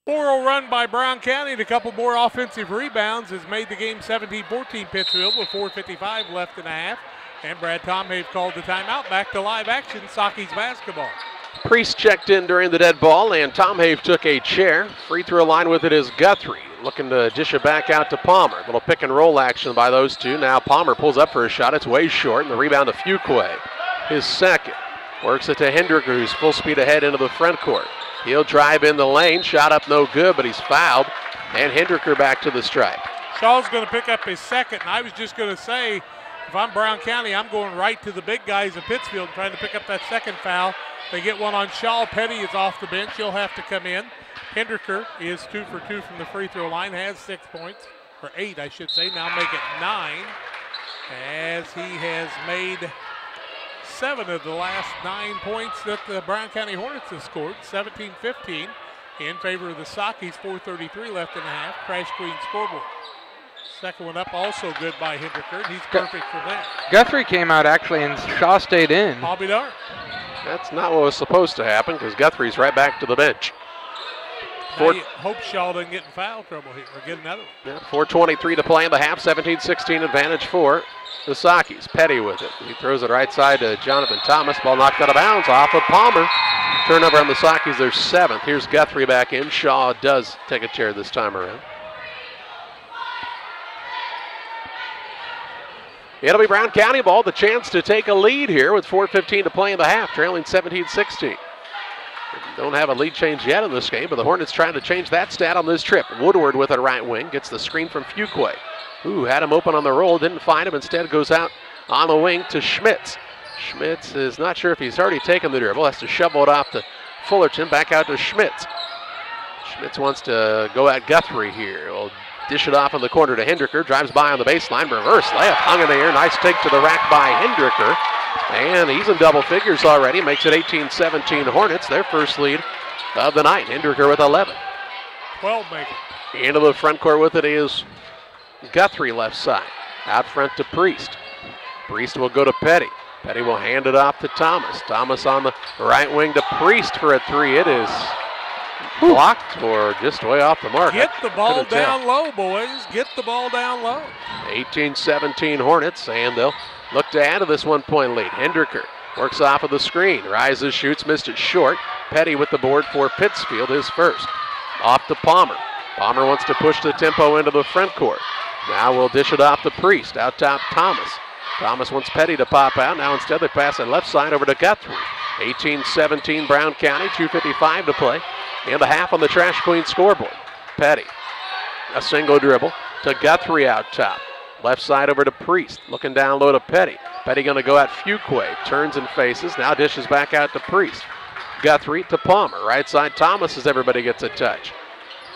4-0 run by Brown County and a couple more offensive rebounds has made the game 17-14 Pittsfield with 4:55 left in the half. And Brad Tomhave called the timeout. Back to live action, Sockies basketball. Priest checked in during the dead ball, and Tomhave took a chair. Free throw line with it is Guthrie, looking to dish it back out to Palmer. Little pick and roll action by those two. Now Palmer pulls up for a shot. It's way short, and the rebound to Fuqua. His second. Works it to Hendricker, who's full speed ahead into the front court. He'll drive in the lane, shot up no good, but he's fouled, and Hendricker back to the stripe. Shaw's going to pick up his second, and I was just going to say, if I'm Brown County, I'm going right to the big guys in Pittsfield trying to pick up that second foul. They get one on Shaw. Petty is off the bench. He'll have to come in. Hendricker is 2 for 2 from the free throw line, has 6 points, or 8 I should say, now make it 9, as he has made 7 of the last 9 points that the Brown County Hornets have scored. 17-15 in favor of the Sockies. 4:33 left in the half. Crash Queen scoreboard. Second one up, also good by Hendricker. He's perfect for that. Guthrie came out actually, and Shaw stayed in. I'll be darned. That's not what was supposed to happen, because Guthrie's right back to the bench. Hope Shaw doesn't get in foul trouble here, or get another one. Yeah, 4:23 to play in the half. 17-16 advantage for the Sockies. Petty with it. He throws it right side to Jonathan Thomas. Ball knocked out of bounds off of Palmer. Turnover on the Sockies, their 7th. Here's Guthrie back in. Shaw does take a chair this time around. It'll be Brown County ball. The chance to take a lead here with 4:15 to play in the half, trailing 17-16. Don't have a lead change yet in this game, but the Hornets trying to change that stat on this trip. Woodward with a right wing, gets the screen from Fuqua. Ooh, had him open on the roll, didn't find him, instead goes out on the wing to Schmitz. Schmitz is not sure if he's already taken the dribble, has to shovel it off to Fullerton, back out to Schmitz. Schmitz wants to go at Guthrie here. He'll dish it off in the corner to Hendricker, drives by on the baseline, reverse layup, hung in the air, nice take to the rack by Hendricker. And he's in double figures already, makes it 18-17 Hornets, their first lead of the night. Hendricker with 11. 12 making. Into the front court with it is Guthrie left side. Out front to Priest. Priest will go to Petty. Petty will hand it off to Thomas. Thomas on the right wing to Priest for a 3. It is blocked or just way off the mark. Get the ball down low, boys. Get the ball down low. 18-17 Hornets, and they'll look to add to this 1-point lead. Hendricker works off of the screen. Rises, shoots, missed it short. Petty with the board for Pittsfield, his first. Off to Palmer. Palmer wants to push the tempo into the front court. Now we'll dish it off to Priest. Out top, Thomas. Thomas wants Petty to pop out. Now instead they pass it left side over to Guthrie. 18-17 Brown County, 2:55 to play. And the half on the Trash Queen scoreboard. Petty, a single dribble to Guthrie out top. Left side over to Priest. Looking down low to Petty. Petty going to go at Fuqua. Turns and faces. Now dishes back out to Priest. Guthrie to Palmer. Right side Thomas as everybody gets a touch.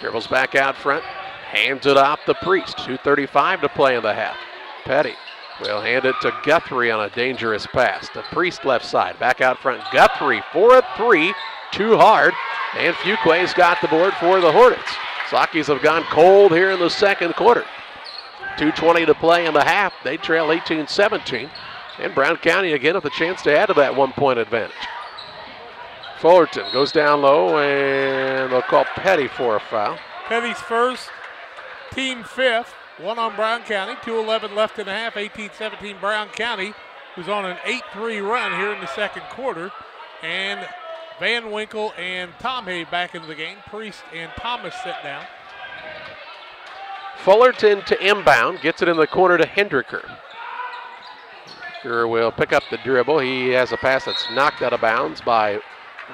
Dribbles back out front. Hands it off to Priest. 2:35 to play in the half. Petty will hand it to Guthrie on a dangerous pass. To Priest left side. Back out front. Guthrie for a three. Too hard. And Fuqua's got the board for the Hornets. Sakis have gone cold here in the second quarter. 2:20 to play in the half. They trail 18-17. And Brown County again with a chance to add to that 1 point advantage. Fullerton goes down low and they'll call Petty for a foul. Petty's first, team fifth. One on Brown County. 2:11 left in the half. 18-17 Brown County, who's on an 8-3 run here in the second quarter. And Van Winkle and Tom Hay back into the game. Priest and Thomas sit down. Fullerton to inbound. Gets it in the corner to Hendricker. Hendricker will pick up the dribble. He has a pass that's knocked out of bounds by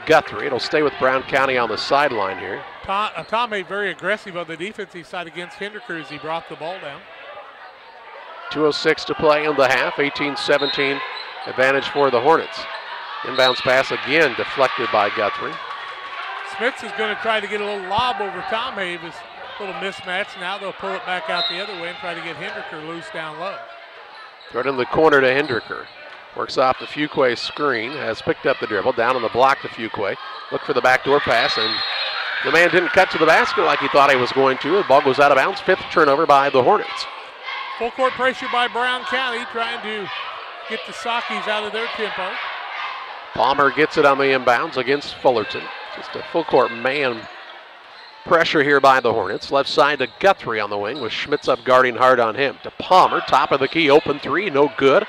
Guthrie. It'll stay with Brown County on the sideline here. Tom Hay very aggressive on the defensive side against Hendricker as he brought the ball down. 2:06 to play in the half. 18-17 advantage for the Hornets. Inbounds pass again deflected by Guthrie. Smits is going to try to get a little lob over Tom Hay. It's a little mismatch. Now they'll pull it back out the other way and try to get Hendricker loose down low. Throw it in the corner to Hendricker. Works off the Fuqua screen. Has picked up the dribble. Down on the block to Fuqua. Look for the backdoor pass, and the man didn't cut to the basket like he thought he was going to. The ball goes out of bounds. Fifth turnover by the Hornets. Full court pressure by Brown County, trying to get the Sakis out of their tempo. Palmer gets it on the inbounds against Fullerton. Just a full court man pressure here by the Hornets. Left side to Guthrie on the wing with Schmitz up guarding hard on him. To Palmer, top of the key, open three, no good.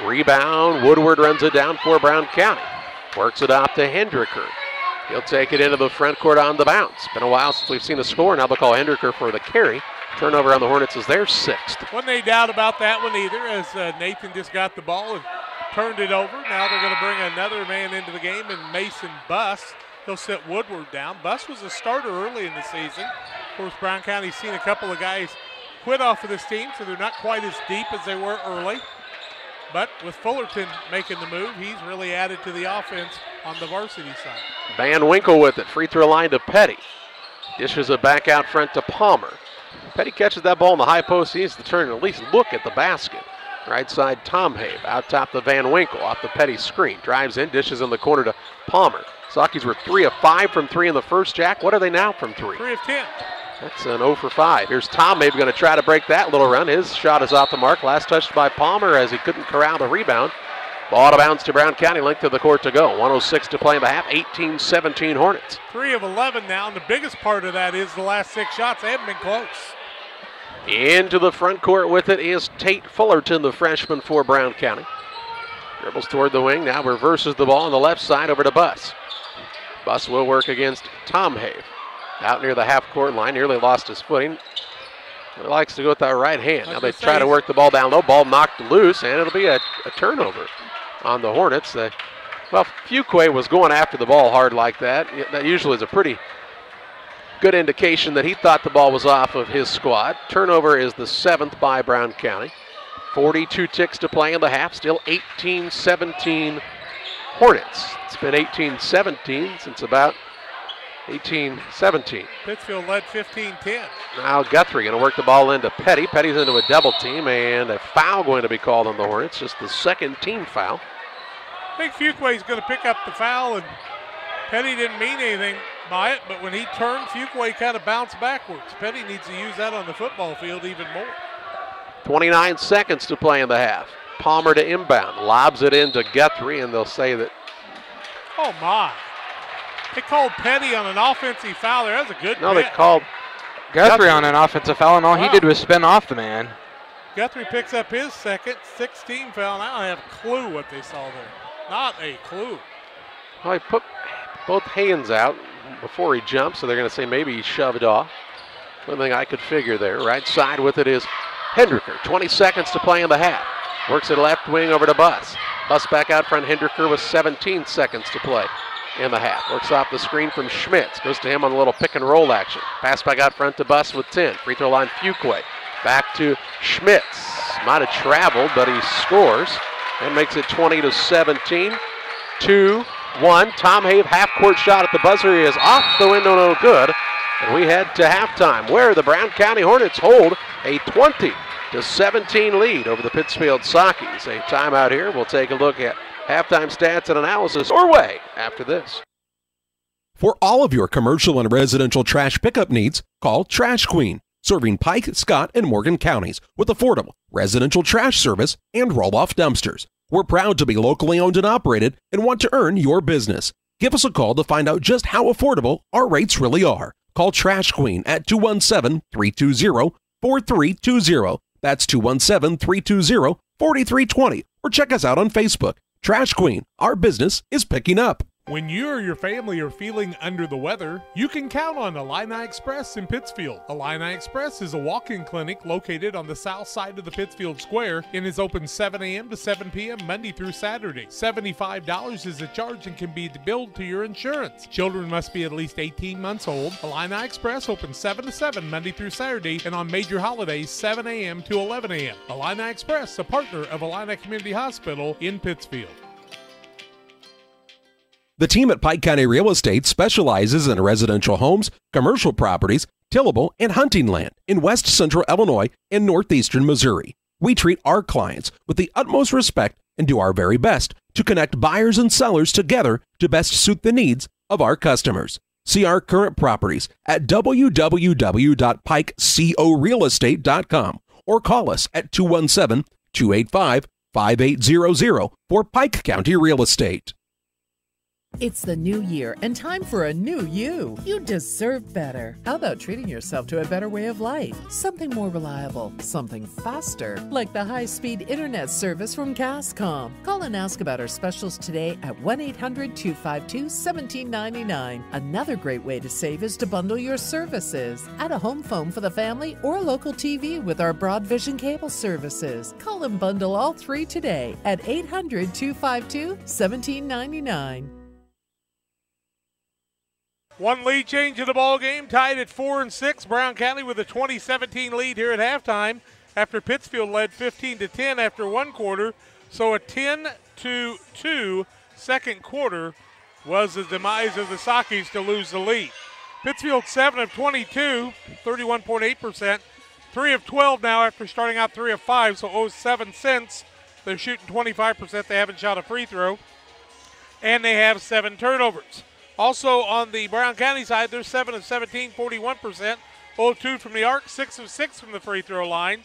Rebound, Woodward runs it down for Brown County. Works it off to Hendricker. He'll take it into the front court on the bounce. Been a while since we've seen a score. Now they'll call Hendricker for the carry. Turnover on the Hornets is their sixth. Wasn't any doubt about that one either, as Nathan just got the ball and turned it over. Now they're going to bring another man into the game, and Mason Buss. They'll sit Woodward down. Buss was a starter early in the season. Of course, Brown County's seen a couple of guys quit off of this team, so they're not quite as deep as they were early. But with Fullerton making the move, he's really added to the offense on the varsity side. Van Winkle with it. Free throw line to Petty. Dishes it back out front to Palmer. Petty catches that ball in the high post. He needs to turn and at least look at the basket. Right side, Tom Have. Out top to Van Winkle. Off the Petty screen. Drives in, dishes in the corner to Palmer. Sakis were 3 of 5 from 3 in the first, Jack. What are they now from 3? 3 of 10. That's an 0 for 5. Here's Tom maybe going to try to break that little run. His shot is off the mark. Last touched by Palmer as he couldn't corral the rebound. Ball out of bounds to Brown County. Length of the court to go. 1:06 to play in the half. 18-17 Hornets. 3 of 11 now, and the biggest part of that is the last 6 shots. They haven't been close. Into the front court with it is Tate Fullerton, the freshman for Brown County. Dribbles toward the wing. Now reverses the ball on the left side over to Buss. Buss will work against Tom Have. Out near the half-court line, nearly lost his footing. He likes to go with that right hand. Now they try to work the ball down low. Ball knocked loose, and it'll be a turnover on the Hornets. Well, Fuqua was going after the ball hard like that. That usually is a pretty good indication that he thought the ball was off of his squad. Turnover is the 7th by Brown County. 42 ticks to play in the half. Still 18-17 Hornets. It's been 18-17 since about 18-17. Pittsfield led 15-10. Now Guthrie going to work the ball into Petty. Petty's into a double team, and a foul going to be called on the Hornets. Just the second team foul. I think Fuqua's going to pick up the foul, and Petty didn't mean anything by it, but when he turned, Fuqua kind of bounced backwards. Petty needs to use that on the football field even more. 29 seconds to play in the half. Palmer to inbound. Lobs it into Guthrie, and they'll say that. Oh, my. They called Petty on an offensive foul there. That was a good No, bet. they called Guthrie on an offensive foul, and all he did was spin off the man. Guthrie picks up his second 16 foul, and I don't have a clue what they saw there. Not a clue. Well, he put both hands out before he jumped, so they're going to say maybe he shoved off. One thing I could figure there. Right side with it is Hendricker. 20 seconds to play in the half. Works it left wing over to Buss. Buss back out front. Hendricker with 17 seconds to play in the half. Works off the screen from Schmitz. Goes to him on a little pick and roll action. Pass back out front to Buss with 10. Free throw line Fuqua. Back to Schmitz. Might have traveled, but he scores. and makes it 20-17. 2-1. Tom Have half-court shot at the buzzer. He is off the window, no good. And we head to halftime, where the Brown County Hornets hold a 20-17 lead over the Pittsfield Sockies. A timeout here. We'll take a look at halftime stats and analysis or way after this. For all of your commercial and residential trash pickup needs, call Trash Queen, serving Pike, Scott, and Morgan counties with affordable residential trash service and roll-off dumpsters. We're proud to be locally owned and operated and want to earn your business. Give us a call to find out just how affordable our rates really are. Call Trash Queen at 217-320-4320. That's 217-320-4320. Or check us out on Facebook. Trash Queen, our business is picking up. When you or your family are feeling under the weather, you can count on Illini Express in Pittsfield. Illini Express is a walk-in clinic located on the south side of the Pittsfield Square and is open 7 a.m. to 7 p.m. Monday through Saturday. $75 is the charge and can be billed to your insurance. Children must be at least 18 months old. Illini Express open 7 to 7 Monday through Saturday and on major holidays 7 a.m. to 11 a.m. Illini Express, a partner of Illini Community Hospital in Pittsfield. The team at Pike County Real Estate specializes in residential homes, commercial properties, tillable, and hunting land in west central Illinois and northeastern Missouri. We treat our clients with the utmost respect and do our very best to connect buyers and sellers together to best suit the needs of our customers. See our current properties at www.pikecorealestate.com or call us at 217-285-5800 for Pike County Real Estate. It's the new year and time for a new you. You deserve better. How about treating yourself to a better way of life? Something more reliable, something faster, like the high-speed internet service from Cascom. Call and ask about our specials today at 1-800-252-1799. Another great way to save is to bundle your services. Add a home phone for the family or a local TV with our Broad Vision cable services. Call and bundle all three today at 800-252-1799. One lead change in the ball game, tied at 4-6. Brown County with a 20-17 lead here at halftime after Pittsfield led 15-10 after one quarter. So a 10-2 second quarter was the demise of the Sockies to lose the lead. Pittsfield 7 of 22, 31.8%. 3 of 12 now after starting out 3 of 5, so 7 since. They're shooting 25%. They haven't shot a free throw. And they have 7 turnovers. Also on the Brown County side, they're 7 of 17, 41%. 0-2 from the arc, 6 of 6 from the free throw line.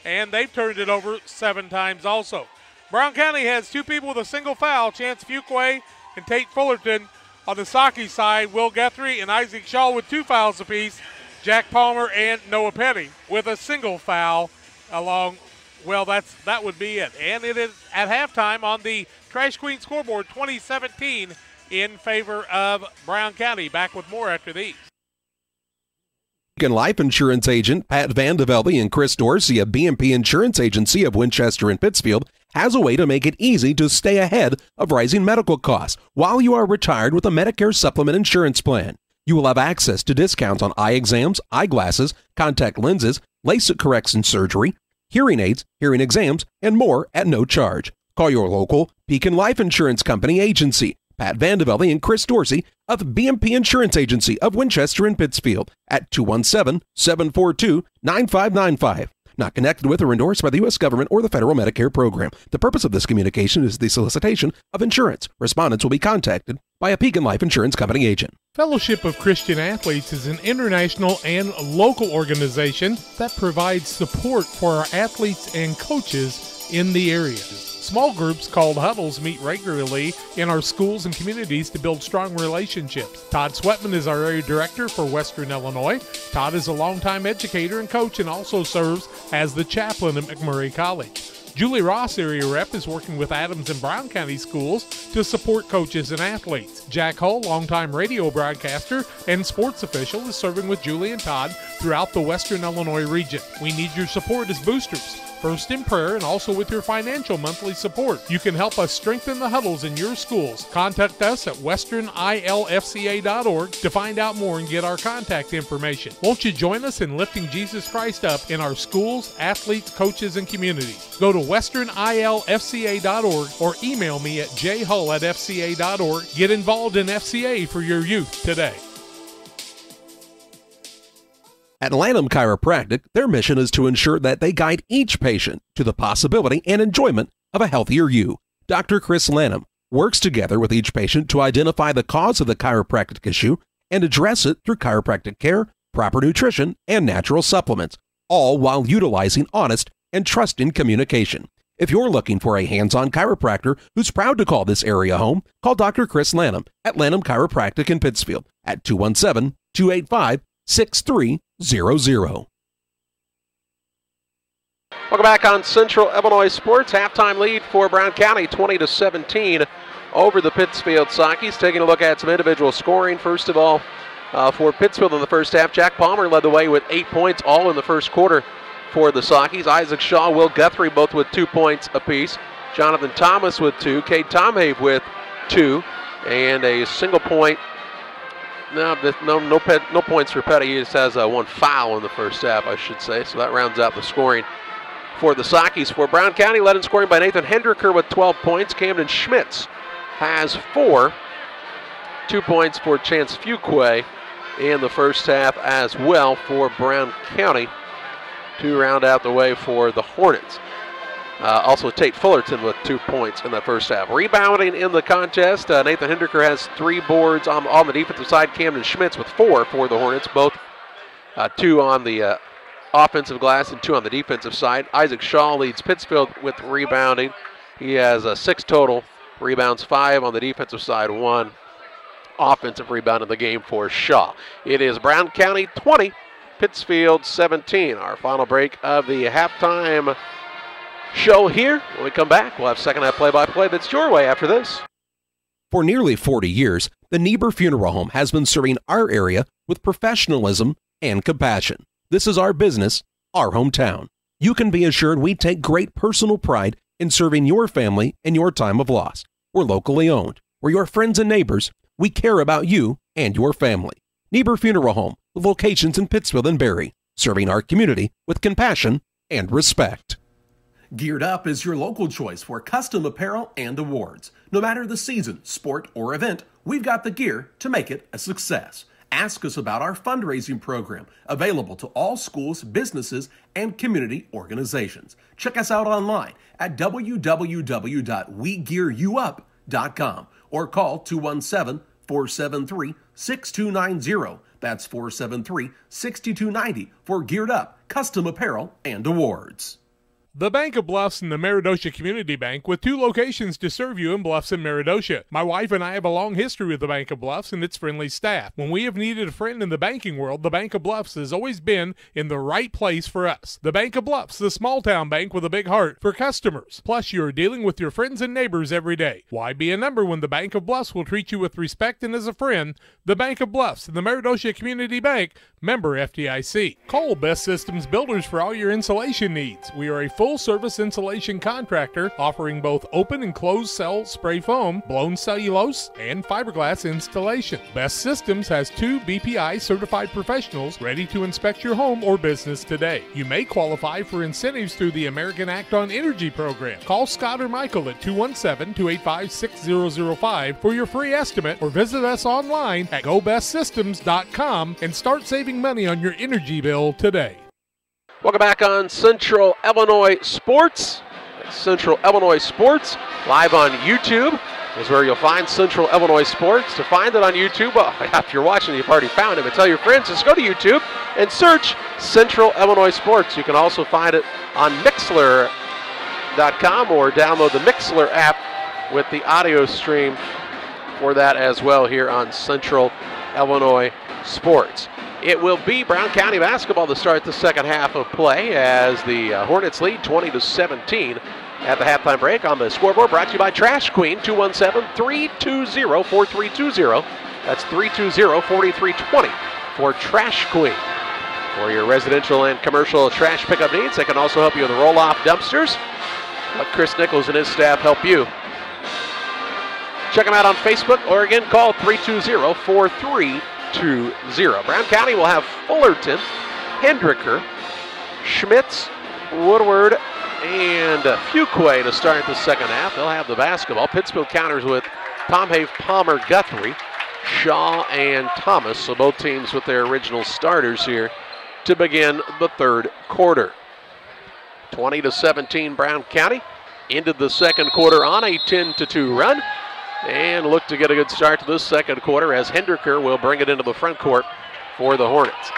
And they've turned it over 7 times also. Brown County has 2 people with a single foul, Chance Fuquay and Tate Fullerton. On the Sockeye side, Will Guthrie and Isaac Shaw with 2 fouls apiece. Jack Palmer and Noah Petty with a single foul along. Well, that would be it. And it is at halftime on the Trash Queen scoreboard, 2017 in favor of Brown County. Back with more after these. Life insurance agent Pat Vandevelde and Chris Dorsey of BMP Insurance Agency of Winchester and Pittsfield has a way to make it easy to stay ahead of rising medical costs while you are retired with a Medicare supplement insurance plan. You will have access to discounts on eye exams, eyeglasses, contact lenses, LASIK correction surgery, hearing aids, hearing exams, and more at no charge. Call your local Pekin Life Insurance Company agency, Pat Vandevelde and Chris Dorsey of BMP Insurance Agency of Winchester and Pittsfield at 217-742-9595. Not connected with or endorsed by the U.S. government or the federal Medicare program. The purpose of this communication is the solicitation of insurance. Respondents will be contacted by a Pekin Life Insurance Company agent. Fellowship of Christian Athletes is an international and local organization that provides support for our athletes and coaches in the area. Small groups called huddles meet regularly in our schools and communities to build strong relationships. Todd Sweatman is our area director for Western Illinois. Todd is a longtime educator and coach and also serves as the chaplain at McMurray College. Julie Ross, area rep, is working with Adams and Brown County schools to support coaches and athletes. Jack Hull, longtime radio broadcaster and sports official, is serving with Julie and Todd throughout the Western Illinois region. We need your support as boosters. first in prayer and also with your financial monthly support. You can help us strengthen the huddles in your schools. Contact us at westernilfca.org to find out more and get our contact information. Won't you join us in lifting Jesus Christ up in our schools, athletes, coaches, and communities? Go to westernilfca.org or email me at jhull@fca.org. Get involved in FCA for your youth today. At Lanham Chiropractic, their mission is to ensure that they guide each patient to the possibility and enjoyment of a healthier you. Dr. Chris Lanham works together with each patient to identify the cause of the chiropractic issue and address it through chiropractic care, proper nutrition, and natural supplements, all while utilizing honest and trusting communication. If you're looking for a hands-on chiropractor who's proud to call this area home, call Dr. Chris Lanham at Lanham Chiropractic in Pittsfield at 217-285-6300. Welcome back on Central Illinois Sports. Halftime lead for Brown County, 20-17 over the Pittsfield Sockies. Taking a look at some individual scoring. First of all, for Pittsfield in the first half, Jack Palmer led the way with 8 points, all in the first quarter for the Sockies. Isaac Shaw, Will Guthrie both with 2 points apiece. Jonathan Thomas with 2. Cade Tomhave with 2. And a single point. No points for Petty. He just has one foul in the first half, I should say. So that rounds out the scoring for the Sockies. For Brown County, led in scoring by Nathan Hendricker with 12 points. Camden Schmitz has 4. 2 points for Chance Fuquay in the first half as well for Brown County to round out the way for the Hornets. Also Tate Fullerton with 2 points in the first half. Rebounding in the contest, Nathan Hendricker has 3 boards on the defensive side. Camden Schmitz with 4 for the Hornets, both 2 on the offensive glass and 2 on the defensive side. Isaac Shaw leads Pittsfield with rebounding. He has 6 total rebounds, 5 on the defensive side, 1 offensive rebound in the game for Shaw. It is Brown County 20, Pittsfield 17. Our final break of the halftime show here. When we come back, we'll have second half play-by-play that's your way after this. For nearly 40 years, the Niebuhr Funeral Home has been serving our area with professionalism and compassion. This is our business, our hometown. You can be assured we take great personal pride in serving your family in your time of loss. We're locally owned. We're your friends and neighbors. We care about you and your family. Niebuhr Funeral Home, with locations in Pittsfield and Barry, serving our community with compassion and respect. Geared Up is your local choice for custom apparel and awards. No matter the season, sport, or event, we've got the gear to make it a success. Ask us about our fundraising program, available to all schools, businesses, and community organizations. Check us out online at www.wegearyouup.com or call 217-473-6290. That's 473-6290 for Geared Up, custom apparel, and awards. The Bank of Bluffs and the Meridosha Community Bank, with 2 locations to serve you in Bluffs and Meridosha. My wife and I have a long history with the Bank of Bluffs and its friendly staff. When we have needed a friend in the banking world, the Bank of Bluffs has always been in the right place for us. The Bank of Bluffs, the small town bank with a big heart for customers. Plus, you are dealing with your friends and neighbors every day. Why be a number when the Bank of Bluffs will treat you with respect and as a friend? The Bank of Bluffs and the Meridosha Community Bank, member FDIC. Call Best Systems Builders for all your insulation needs. We are a full-service insulation contractor offering both open and closed cell spray foam, blown cellulose, and fiberglass installation. Best Systems has 2 BPI certified professionals ready to inspect your home or business today. You may qualify for incentives through the American Act on Energy program. Call Scott or Michael at 217-285-6005 for your free estimate, or visit us online at gobestsystems.com and start saving money on your energy bill today. Welcome back on Central Illinois Sports. Central Illinois Sports, live on YouTube, is where you'll find Central Illinois Sports. To find it on YouTube, well, if you're watching, you've already found it, but tell your friends, just go to YouTube and search Central Illinois Sports. You can also find it on Mixlr.com or download the Mixlr app with the audio stream for that as well here on Central Illinois Sports. It will be Brown County basketball to start the second half of play as the Hornets lead 20-17 at the halftime break. On the scoreboard, brought to you by Trash Queen, 217-320-4320. That's 320-4320 for Trash Queen. For your residential and commercial trash pickup needs, they can also help you with roll-off dumpsters. Let Chris Nichols and his staff help you. Check them out on Facebook or again, call 320-4320. Brown County will have Fullerton, Hendricker, Schmitz, Woodward, and Fuquay to start the second half. They'll have the basketball. Pittsfield counters with Tom Have, Palmer, Guthrie, Shaw, and Thomas. So both teams with their original starters here to begin the third quarter. 20-17 Brown County ended the second quarter on a 10-2 run and look to get a good start to this second quarter as Hendricker will bring it into the front court for the Hornets.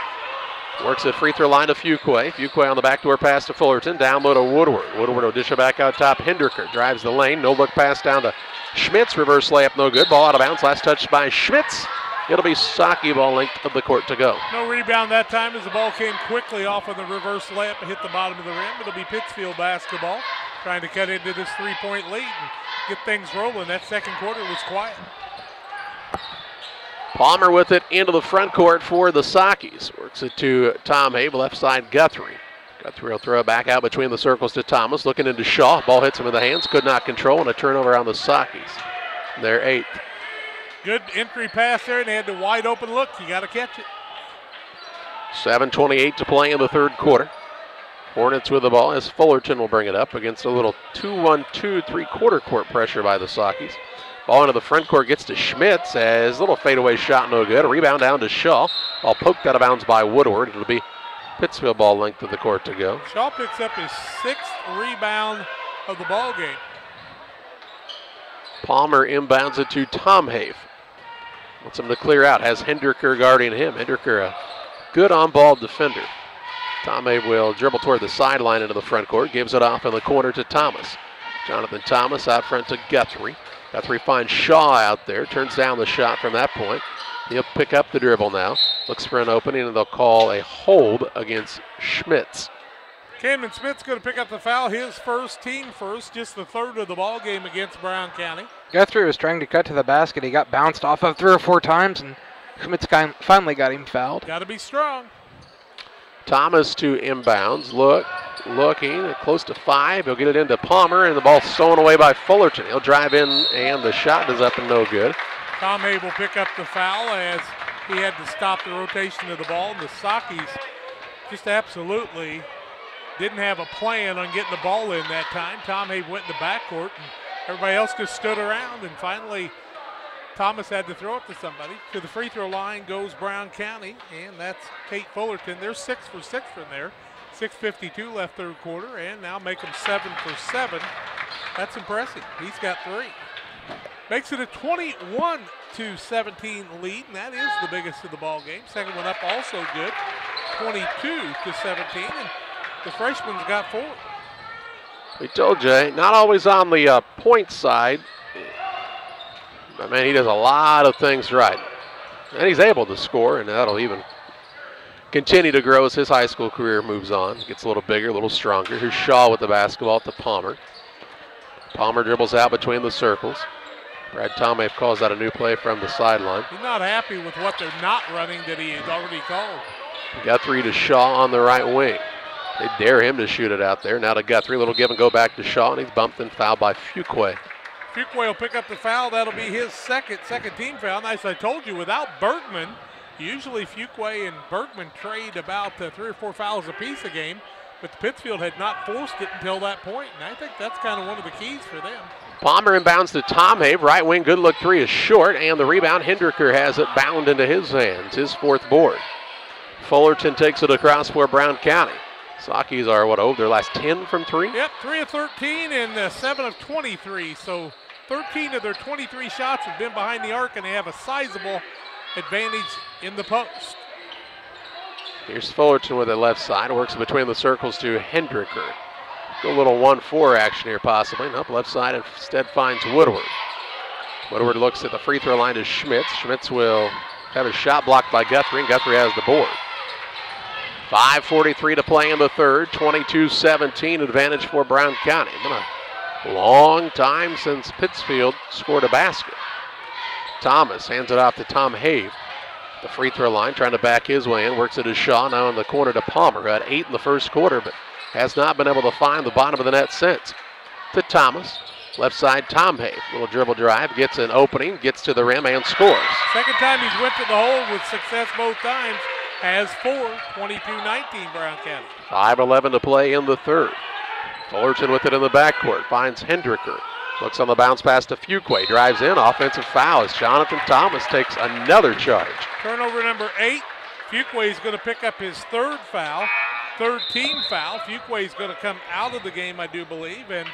Works at free throw line to Fuquay. Fuquay on the backdoor pass to Fullerton. Down low to Woodward. Woodward will dish it back out top. Hendricker drives the lane. No look pass down to Schmitz. Reverse layup, no good. Ball out of bounds. Last touch by Schmitz. It'll be Saki ball length of the court to go. No rebound that time as the ball came quickly off of the reverse layup and hit the bottom of the rim. It'll be Pittsfield basketball trying to cut into this three-point lead and get things rolling. That second quarter was quiet. Palmer with it into the front court for the Sakis. Works it to Tom Have, left side Guthrie. Guthrie will throw it back out between the circles to Thomas. Looking into Shaw. Ball hits him in the hands. Could not control, and a turnover on the Sakis. Their eighth. Good entry pass there, and they had the wide open look. You got to catch it. 7:28 to play in the third quarter. Hornets with the ball as Fullerton will bring it up against a little 2-1-2 three-quarter court pressure by the Sakis. Ball into the front court gets to Schmitz as a little fadeaway shot, no good. A rebound down to Shaw. Ball poked out of bounds by Woodward. It'll be Pittsfield ball length of the court to go. Shaw picks up his sixth rebound of the ball game. Palmer inbounds it to Tom Have. Wants him to clear out. Has Hendricker guarding him. Hendricker, a good on-ball defender. Tom Have will dribble toward the sideline into the front court. Gives it off in the corner to Thomas. Jonathan Thomas out front to Guthrie. Guthrie finds Shaw out there. Turns down the shot from that point. He'll pick up the dribble now. Looks for an opening, and they'll call a hold against Schmitz. Camden Smith's going to pick up the foul. His first, team first, just the third of the ball game against Brown County. Guthrie was trying to cut to the basket. He got bounced off of 3 or 4 times, and Schmitz finally got him fouled. Got to be strong. Thomas to inbounds. Looking close to 5. He'll get it into Palmer, and the ball stolen away by Fullerton. He'll drive in, and the shot is up and no good. Tom Have will pick up the foul as he had to stop the rotation of the ball. And the Sakis just absolutely didn't have a plan on getting the ball in that time. Tom Have went in the backcourt, and everybody else just stood around, and finally Thomas had to throw it to somebody. To the free throw line goes Brown County, and that's Tate Fullerton. They're 6 for 6 from there. 6:52 left third quarter, and now make them 7 for 7. That's impressive. He's got 3. Makes it a 21-17 lead, and that is the biggest of the ball game. Second one up also good, 22-17, and the freshman's got 4. We told you, not always on the point side. But man, he does a lot of things right. And he's able to score, and that'll even continue to grow as his high school career moves on. Gets a little bigger, a little stronger. Here's Shaw with the basketball to Palmer. Palmer dribbles out between the circles. Brad Tom Have calls out a new play from the sideline. He's not happy with what they're not running that he has already called. Guthrie to Shaw on the right wing. They dare him to shoot it out there. Now to Guthrie, little give and go back to Shaw, and he's bumped and fouled by Fuquay. Fuquay will pick up the foul. That'll be his second team foul. And as I told you, without Bergman, usually Fuquay and Bergman trade about 3 or 4 fouls apiece a game, but Pittsfield had not forced it until that point, and I think that's kind of one of the keys for them. Palmer inbounds to Tom Have. Right wing, good look 3 is short, and the rebound, Hendricker has it bound into his hands, his 4th board. Fullerton takes it across for Brown County. Sakis are, their last 10 from 3? Yep, 3 of 13 and 7 of 23, so 13 of their 23 shots have been behind the arc, and they have a sizable advantage in the post. Here's Fullerton with it left side. Works between the circles to Hendricker. A little 1-4 action here possibly. Nope, left side instead finds Woodward. Woodward looks at the free throw line to Schmitz. Schmitz will have his shot blocked by Guthrie, and Guthrie has the board. 5:43 to play in the third. 22-17 advantage for Brown County. Been a long time since Pittsfield scored a basket. Thomas hands it off to Tom Have. the free throw line, trying to back his way in. Works it to Shaw, now in the corner to Palmer, who had 8 in the first quarter, but has not been able to find the bottom of the net since. To Thomas. Left side, Tom Hay. Little dribble drive, gets an opening, gets to the rim, and scores. Second time he's went to the hole with success both times. Has 4, 22-19 Brown County. 5:11 to play in the third. Fullerton with it in the backcourt, finds Hendricker. Looks on the bounce pass to Fuqua, drives in, offensive foul as Jonathan Thomas takes another charge. Turnover number 8. Fuqua is going to pick up his third foul, third team foul. Fuqua is going to come out of the game, I do believe, and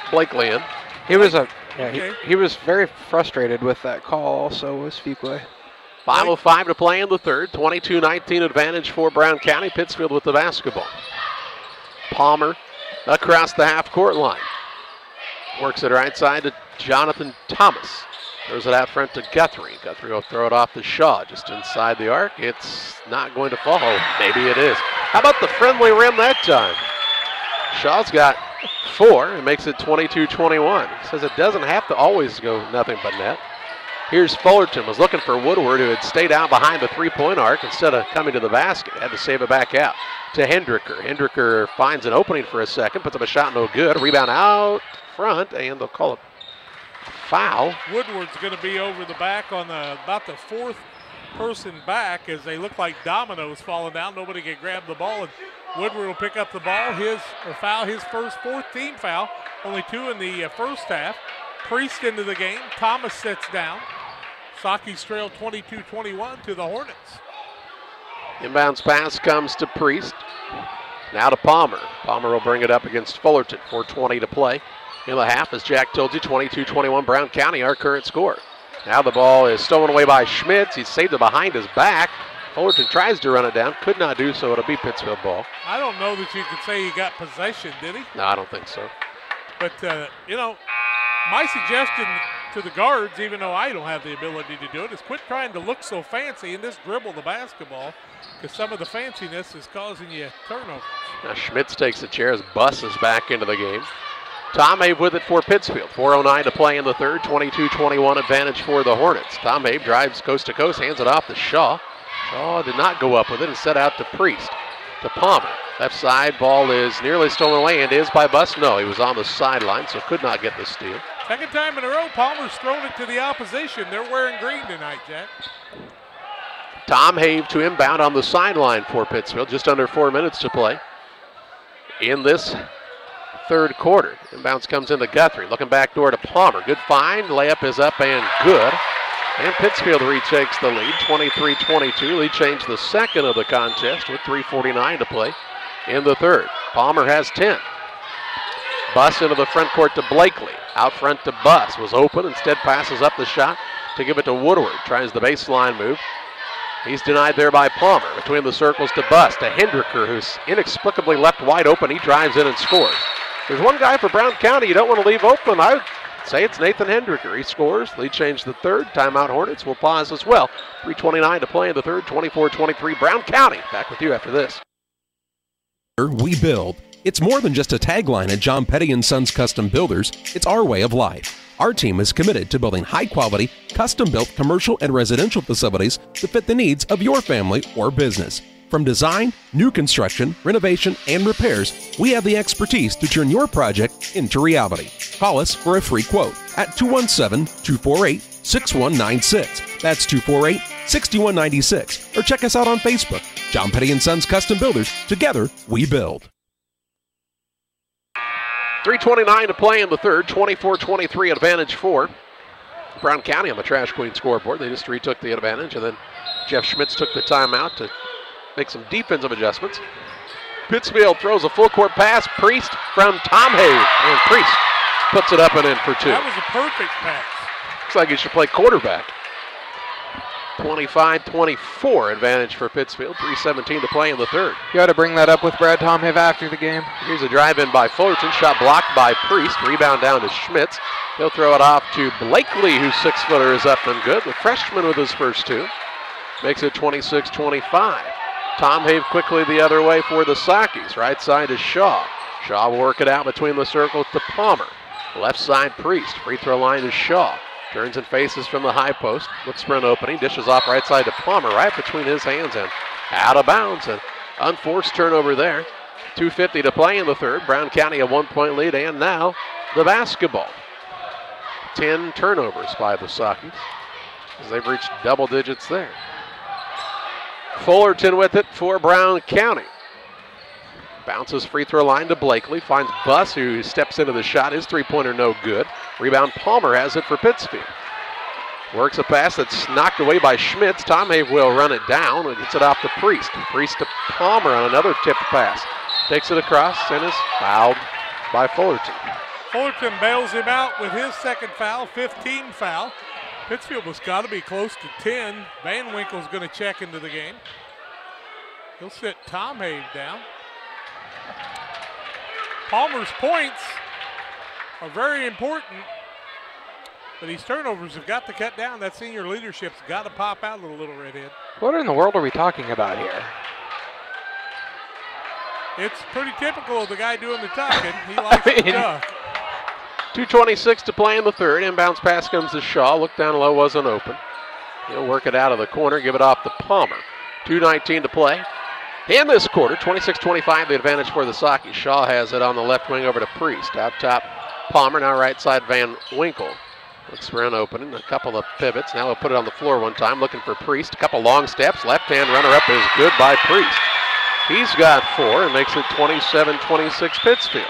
Blakely in. He was Okay. he was very frustrated with that call. Also was Fuqua. 5:05 to play in the third. 22-19 advantage for Brown County. Pittsfield with the basketball. Palmer across the half-court line. Works it right side to Jonathan Thomas. Throws it out front to Guthrie. Guthrie will throw it off to Shaw just inside the arc. It's not going to fall. Maybe it is. How about the friendly rim that time? Shaw's got 4 and makes it 22-21. Says it doesn't have to always go nothing but net. Here's Fullerton, was looking for Woodward, who had stayed out behind the three-point arc instead of coming to the basket. Had to save it back out to Hendricker. Hendricker finds an opening for a second, puts up a shot, no good. Rebound out front, and they'll call it a foul. Woodward's going to be over the back on about the fourth person back as they look like dominoes falling down. Nobody can grab the ball, and Woodward will pick up the ball, foul his first fourth team foul. Only 2 in the first half. Priest into the game. Thomas sits down. Saki's trail 22-21 to the Hornets. Inbounds pass comes to Priest. Now to Palmer. Palmer will bring it up against Fullerton. 4:20 to play in the half. As Jack told you, 22-21 Brown County, our current score. Now the ball is stolen away by Schmitz. He's saved it behind his back. Fullerton tries to run it down. Could not do so. It'll be Pittsfield ball. I don't know that you could say he got possession, did he? No, I don't think so. But, my suggestion to the guards, even though I don't have the ability to do it, is quit trying to look so fancy and just dribble the basketball, because some of the fanciness is causing you turnovers. Now Schmitz takes the chair as Buss is back into the game. Tom Abe with it for Pittsfield. 4:09 to play in the third. 22-21 advantage for the Hornets. Tom Abe drives coast to coast, hands it off to Shaw. Shaw did not go up with it and set out to Priest. To Palmer. Left side, ball is nearly stolen away and is by Buss. No, he was on the sideline, so could not get the steal. Second time in a row, Palmer's thrown it to the opposition. They're wearing green tonight, Jack. Tom Have to inbound on the sideline for Pittsfield. Just under 4 minutes to play in this third quarter. Inbounds comes into Guthrie. Looking back door to Palmer. Good find. Layup is up and good. And Pittsfield retakes the lead, 23-22. Lead changed the second of the contest with 3:49 to play in the third. Palmer has 10. Buss into the front court to Blakely. Out front to Buss. Was open. Instead passes up the shot to give it to Woodward. Tries the baseline move. He's denied there by Palmer. Between the circles to Buss. To Hendricker, who's inexplicably left wide open. He drives in and scores. There's one guy for Brown County you don't want to leave open. I would say it's Nathan Hendricker. He scores. Lead change the third. Timeout Hornets will pause as well. 3:29 to play in the third. 24-23 Brown County. Back with you after this. We build. It's more than just a tagline at John Petty & Sons Custom Builders. It's our way of life. Our team is committed to building high-quality, custom-built commercial and residential facilities to fit the needs of your family or business. From design, new construction, renovation, and repairs, we have the expertise to turn your project into reality. Call us for a free quote at 217-248-6196. That's 248-6196. Or check us out on Facebook. John Petty & Sons Custom Builders. Together, we build. 3:29 to play in the third. 24-23 advantage for Brown County on the Trash Queen scoreboard. They just retook the advantage, and then Jeff Schmitz took the timeout to make some defensive adjustments. Pittsfield throws a full court pass. Priest from Tom Hayes, and Priest puts it up and in for 2. That was a perfect pass. Looks like he should play quarterback. 25-24 advantage for Pittsfield. 3:17 to play in the third. You ought to bring that up with Brad Tomhiv after the game. Here's a drive-in by Fullerton. Shot blocked by Priest. Rebound down to Schmitz. He'll throw it off to Blakely, whose 6-footer is up and good. The freshman with his first 2. Makes it 26-25. Tom Have quickly the other way for the Sakis. Right side is Shaw. Shaw will work it out between the circles to Palmer. Left side, Priest. Free throw line is Shaw. Turns and faces from the high post. Looks for an opening. Dishes off right side to Palmer, right between his hands and out of bounds. An unforced turnover there. 2:50 to play in the third. Brown County a 1-point lead, and now the basketball. 10 turnovers by the Sockies as they've reached double digits there. Fullerton with it for Brown County. Bounces free throw line to Blakely. Finds Buss, who steps into the shot. His three-pointer no good. Rebound Palmer has it for Pittsfield. Works a pass that's knocked away by Schmitz. Tom Have will run it down and gets it off to Priest. Priest to Palmer on another tipped pass. Takes it across and is fouled by Fullerton. Fullerton bails him out with his second foul, 15 foul. Pittsfield has got to be close to 10. Van Winkle's going to check into the game. He'll sit Tom Have down. Palmer's points are very important, but these turnovers have got to cut down. That senior leadership's got to pop out a little redhead. What in the world are we talking about here? It's pretty typical of the guy doing the talking. He likes to talk. 2:26 to play in the third. Inbounds pass comes to Shaw. Look down low, wasn't open. He'll work it out of the corner, give it off to Palmer. 2:19 to play in this quarter. 26-25 the advantage for the Sockies. Shaw has it on the left wing over to Priest. Out top, Palmer. Now right side, Van Winkle. Looks for an opening. A couple of pivots. Now he'll put it on the floor one time, looking for Priest. A couple long steps. Left-hand runner-up is good by Priest. He's got 4 and makes it 27-26 Pittsfield.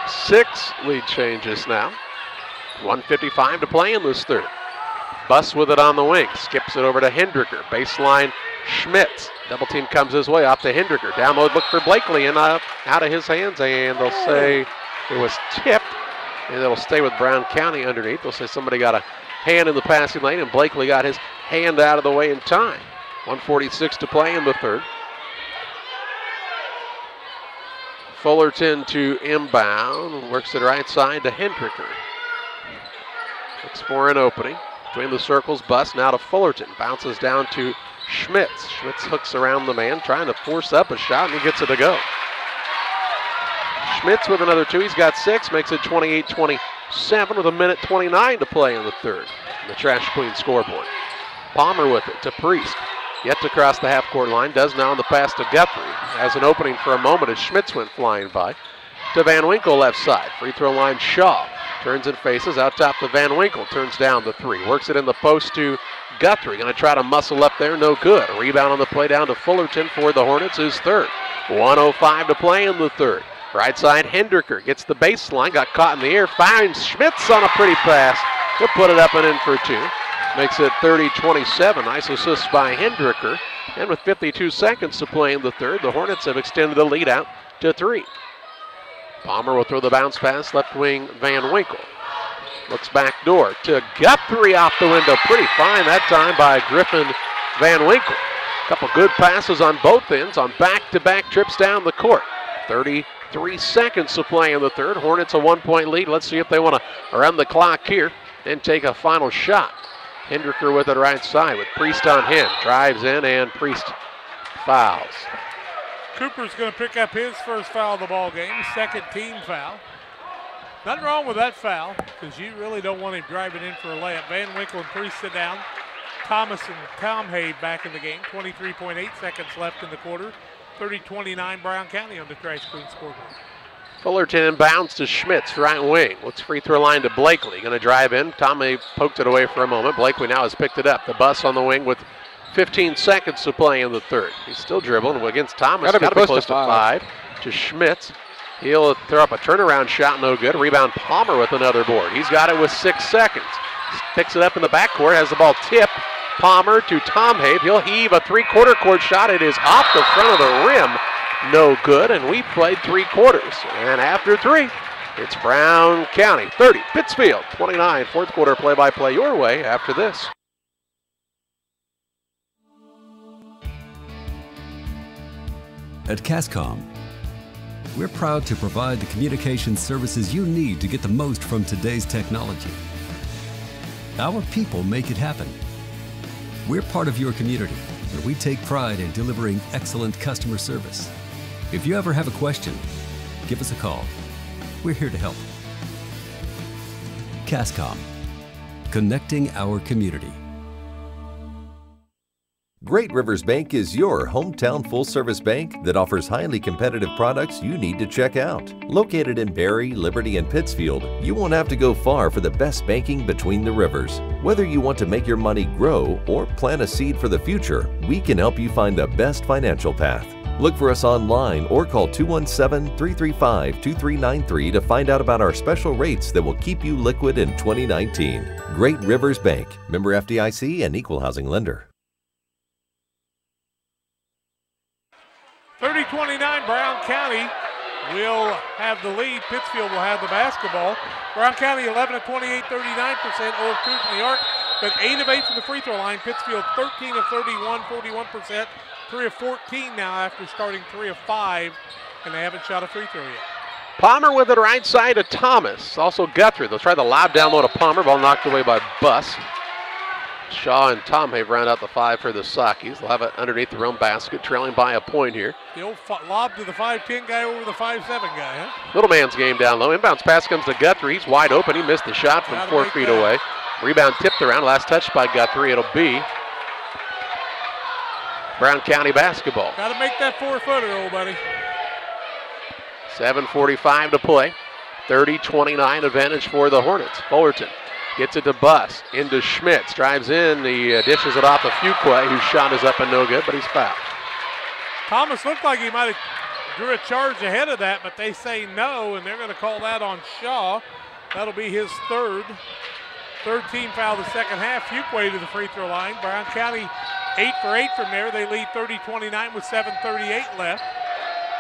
6 lead changes now. 1:55 to play in this third. Buss with it on the wing. Skips it over to Hendricker. Baseline, Schmitz. Double team comes his way off to Hendricker. Download look for Blakely and out of his hands. And they'll say it was tipped. And it'll stay with Brown County underneath. They'll say somebody got a hand in the passing lane and Blakely got his hand out of the way in time. 1:46 to play in the third. Fullerton to inbound, works it right side to Hendricker. Looks for an opening. Between the circles, Buss now to Fullerton. Bounces down to Schmitz. Schmitz hooks around the man, trying to force up a shot, and he gets it to go. Schmitz with another 2. He's got 6, makes it 28-27 with 1:29 to play in the third. On the Trash Queen scoreboard. Palmer with it to Priest. Yet to cross the half-court line. Does now on the pass to Guthrie. Has an opening for a moment as Schmitz went flying by. To Van Winkle left side. Free throw line Shaw. Turns and faces out top to Van Winkle. Turns down the 3. Works it in the post to Guthrie. Going to try to muscle up there. No good. A rebound on the play down to Fullerton for the Hornets. His third. 1:05 to play in the third. Right side Hendricker gets the baseline. Got caught in the air. Finds Schmitz on a pretty pass. He'll put it up and in for 2. Makes it 30-27. Nice assist by Hendricker. And with 52 seconds to play in the third, the Hornets have extended the lead out to 3. Palmer will throw the bounce pass, left wing Van Winkle. Looks back door to Guthrie off the window. Pretty fine that time by Griffin Van Winkle. Couple good passes on both ends on back-to-back trips down the court. 33 seconds to play in the third. Hornets a 1-point lead. Let's see if they want to run the clock here and take a final shot. Hendricker with it right side with Priest on him. Drives in and Priest fouls. Cooper's going to pick up his first foul of the ball game, second team foul. Nothing wrong with that foul because you really don't want him driving in for a layup. Van Winkle and Priest sit down. Thomas and Tom Have back in the game. 23.8 seconds left in the quarter. 30-29 Brown County on the Trash Queen scoreboard. Fullerton inbounds to Schmitz, right wing. Looks free throw line to Blakely. Going to drive in. Tommy poked it away for a moment. Blakely now has picked it up. The Buss on the wing with 15 seconds to play in the third. He's still dribbling against Thomas. Got to be close to 5. To Schmitz. He'll throw up a turnaround shot, no good. Rebound Palmer with another board. He's got it with 6 seconds. Picks it up in the backcourt, has the ball tipped. Palmer to Tom Have. He'll heave a three-quarter court shot. It is off the front of the rim. No good, and we played 3 quarters. And after 3, it's Brown County 30, Pittsfield 29. Fourth quarter play-by-play your way after this. At Cascom, we're proud to provide the communication services you need to get the most from today's technology. Our people make it happen. We're part of your community, and we take pride in delivering excellent customer service. If you ever have a question, give us a call. We're here to help. Cascom. connecting our community. Great Rivers Bank is your hometown full-service bank that offers highly competitive products you need to check out. Located in Barry, Liberty, and Pittsfield, you won't have to go far for the best banking between the rivers. Whether you want to make your money grow or plant a seed for the future, we can help you find the best financial path. Look for us online or call 217-335-2393 to find out about our special rates that will keep you liquid in 2019. Great Rivers Bank, member FDIC and equal housing lender. 30-29, Brown County will have the lead. Pittsfield will have the basketball. Brown County 11 of 28, 39%. Old Creek from the arc, but 8 of 8 from the free throw line. Pittsfield 13 of 31, 41%. 3 of 14 now after starting 3 of 5, and they haven't shot a free throw yet. Palmer with it right side to Thomas. Also Guthrie. They'll try the lob down low to Palmer. Ball knocked away by Buss. Shaw and Tom have round out the 5 for the Sakis. They'll have it underneath their own basket, trailing by a point here. The old lob to the 5'10 guy over the 5'7 guy, huh? Little man's game down low. Inbounds pass comes to Guthrie. He's wide open. He missed the shot from 4 feet away. Rebound tipped around. Last touch by Guthrie. It'll be Brown County basketball. Got to make that 4-footer, old buddy. 7:45 to play. 30-29 advantage for the Hornets. Fullerton gets it to Buss, into Schmitz, drives in, the dishes it off to Fuqua, whose shot is up and no good, but he's fouled. Thomas looked like he might have drew a charge ahead of that, but they say no, and they're going to call that on Shaw. That'll be his third team foul the second half. Fuqua to the free throw line. Brown County 8 for 8 from there. They lead 30-29 with 7:38 left.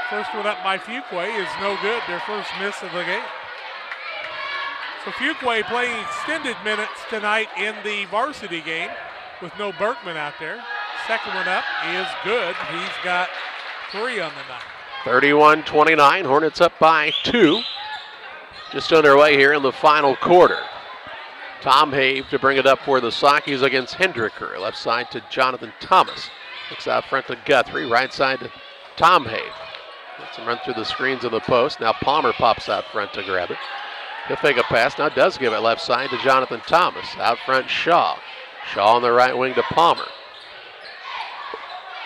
First one up by Fuqua is no good, their first miss of the game. So Fuqua playing extended minutes tonight in the varsity game with no Berkman out there. Second one up is good. He's got 3 on the night. 31-29, Hornets up by 2. Just underway here in the final quarter. Tom Have to bring it up for the Sakis against Hendricker. Left side to Jonathan Thomas. Looks out front to Guthrie. Right side to Tom Have. Lets him run through the screens of the post. Now Palmer pops out front to grab it. He'll fake a pass. Now does give it left side to Jonathan Thomas. Out front, Shaw. Shaw on the right wing to Palmer.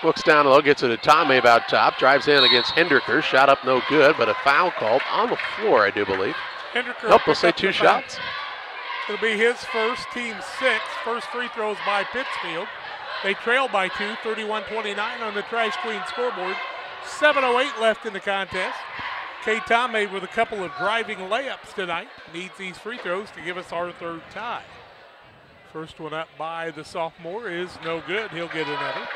Looks down low, gets it to Tom Have out top. Drives in against Hendricker. Shot up no good, but a foul called on the floor, I do believe. Hendricker. Nope, we'll say 2 shots. It'll be his first, team 6. First free throws by Pittsfield. They trail by 2, 31-29 on the Trash Queen scoreboard. 7:08 left in the contest. K. Tomei with a couple of driving layups tonight. Needs these free throws to give us our third tie. First one up by the sophomore is no good. He'll get another.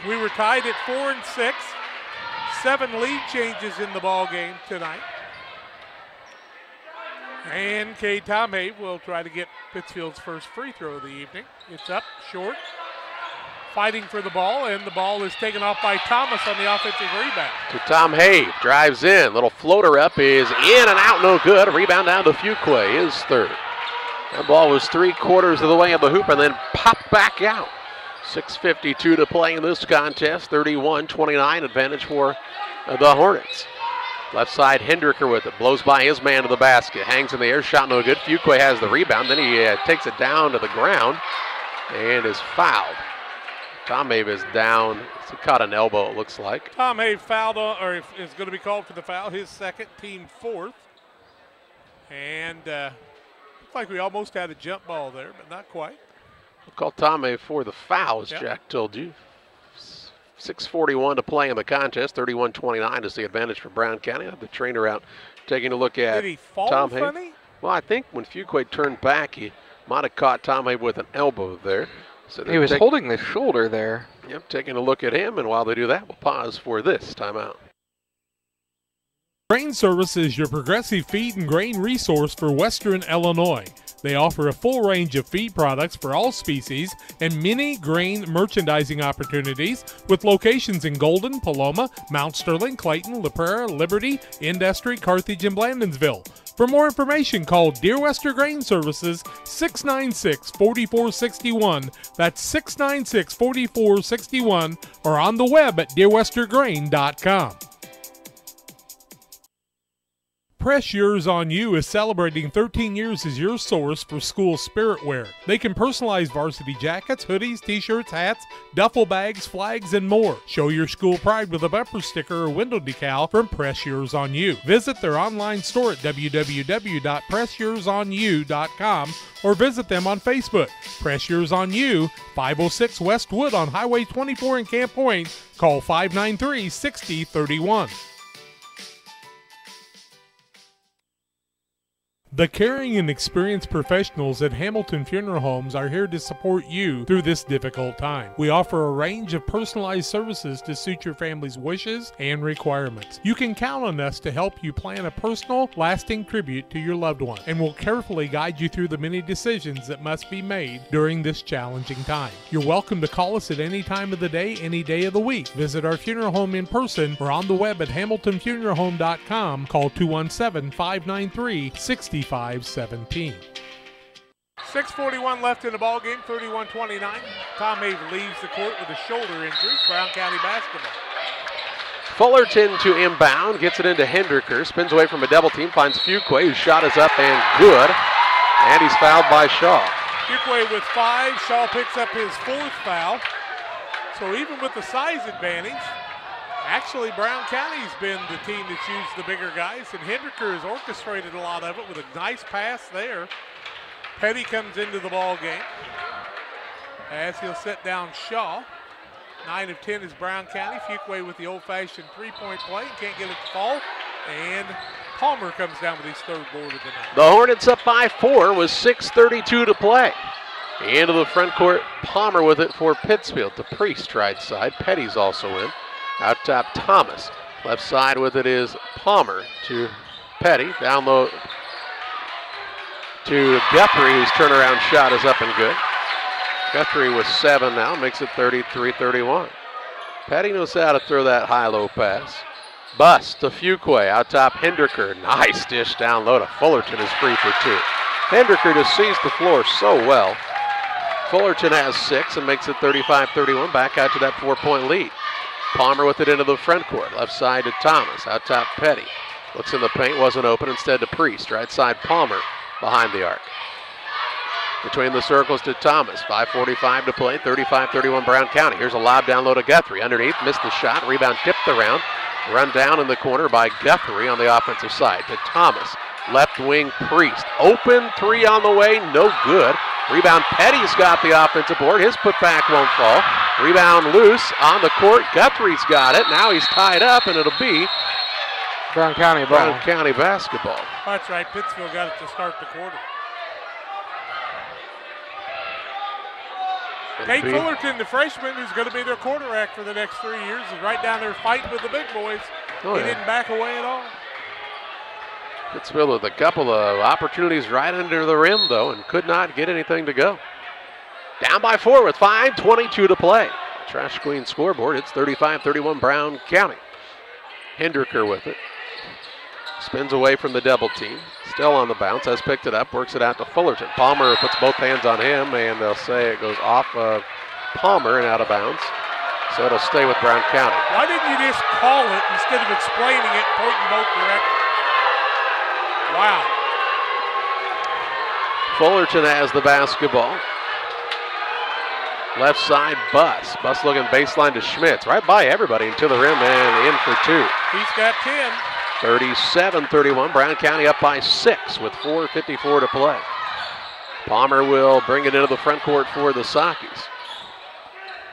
We were tied at 4 and 6. 7 lead changes in the ball game tonight. And K. Tomei will try to get Pittsfield's first free throw of the evening. It's up short. Fighting for the ball, and the ball is taken off by Thomas on the offensive rebound. To Tom Have, drives in. Little floater up is in and out, no good. A rebound down to Fuqua, his third. That ball was 3/4 of the way of the hoop and then popped back out. 6:52 to play in this contest. 31-29 advantage for the Hornets. Left side, Hendricker with it. Blows by his man to the basket. Hangs in the air, shot no good. Fuqua has the rebound. Then he takes it down to the ground and is fouled. Tom Have is down. He caught an elbow, it looks like. Tom Have fouled, or is going to be called for the foul. His second, team 4th. And looks like we almost had a jump ball there, but not quite. We'll call Tom Have for the foul, as Jack told you. 6:41 to play in the contest. 31-29 is the advantage for Brown County. I have the trainer out taking a look at Did he fall Tom funny? Have. Well, I think when Fuqua turned back, he might have caught Tom Have with an elbow there. So he was holding the shoulder there. Yep, taking a look at him, and while they do that, we'll pause for this timeout. Grain Service is your progressive feed and grain resource for Western Illinois. They offer a full range of feed products for all species and many grain merchandising opportunities with locations in Golden, Paloma, Mount Sterling, Clayton, La Prairie, Liberty, Industry, Carthage, and Blandonsville. For more information, call Dear Western Grain Services 696-4461. That's 696-4461 or on the web at dearwestergrain.com. Press Yours On You is celebrating 13 years as your source for school spirit wear. They can personalize varsity jackets, hoodies, t-shirts, hats, duffel bags, flags, and more. Show your school pride with a bumper sticker or window decal from Press Yours On You. Visit their online store at www.pressyoursonu.com or visit them on Facebook. Press Yours On You, 506 West Wood on Highway 24 in Camp Point. Call 593-6031. The caring and experienced professionals at Hamilton Funeral Homes are here to support you through this difficult time. We offer a range of personalized services to suit your family's wishes and requirements. You can count on us to help you plan a personal, lasting tribute to your loved one, and we'll carefully guide you through the many decisions that must be made during this challenging time. You're welcome to call us at any time of the day, any day of the week. Visit our funeral home in person or on the web at hamiltonfuneralhome.com. Call 217-593-6517. 6:41 left in the ball game, 31-29. Tom Haver leaves the court with a shoulder injury. Brown County basketball. Fullerton to inbound, gets it into Hendricker, spins away from a double team, finds Fuqua, whose shot is up and good, and he's fouled by Shaw. Fuqua with 5, Shaw picks up his 4th foul. So even with the size advantage, actually, Brown County's been the team that's used the bigger guys, and Hendricker has orchestrated a lot of it with a nice pass there. Petty comes into the ball game as he'll set down Shaw. 9 of 10 is Brown County. Fuqua with the old-fashioned three-point play, can't get it to fall, and Palmer comes down with his 3rd board of the night. The Hornets up by 4 with 6:32 to play. Into the front court, Palmer with it for Pittsfield. The Priest right side, Petty's also in. Out top, Thomas. Left side with it is Palmer to Petty. Down low to Guthrie, whose turnaround shot is up and good. Guthrie with 7 now, makes it 33-31. Petty knows how to throw that high-low pass. Bust to Fuqua. Out top, Hendricker. Nice dish down low to Fullerton, is free for 2. Hendricker just sees the floor so well. Fullerton has 6 and makes it 35-31. Back out to that 4-point lead. Palmer with it into the front court. Left side to Thomas. Out top, Petty. Looks in the paint, wasn't open. Instead to Priest. Right side, Palmer behind the arc. Between the circles to Thomas. 5:45 to play. 35-31 Brown County. Here's a lob down low to Guthrie. Underneath, missed the shot. Rebound tipped around. Run down in the corner by Guthrie on the offensive side to Thomas. Left wing, Priest. Open 3 on the way. No good. Rebound, Petty's got the offensive board. His putback won't fall. Rebound loose on the court. Guthrie's got it. Now he's tied up, and it'll be Brown County ball. Brown County basketball. That's right. Pittsfield got it to start the quarter. Tate Fullerton, the freshman, who's going to be their quarterback for the next 3 years, is right down there fighting with the big boys. He didn't back away at all. Pittsfield with a couple of opportunities right under the rim, though, and could not get anything to go. Down by 4 with 5:22 to play. Trash Queen scoreboard, it's 35-31 Brown County. Hendricker with it. Spins away from the double team. Still on the bounce, has picked it up, works it out to Fullerton. Palmer puts both hands on him, and they'll say it goes off of Palmer and out of bounds. So it'll stay with Brown County. Why didn't you just call it instead of explaining it, pointing both directions? Wow. Fullerton has the basketball. Left side, Buss. Buss looking baseline to Schmitz. Right by everybody and to the rim and in for 2. He's got 10. 37-31. Brown County up by 6 with 4:54 to play. Palmer will bring it into the front court for the Sockies.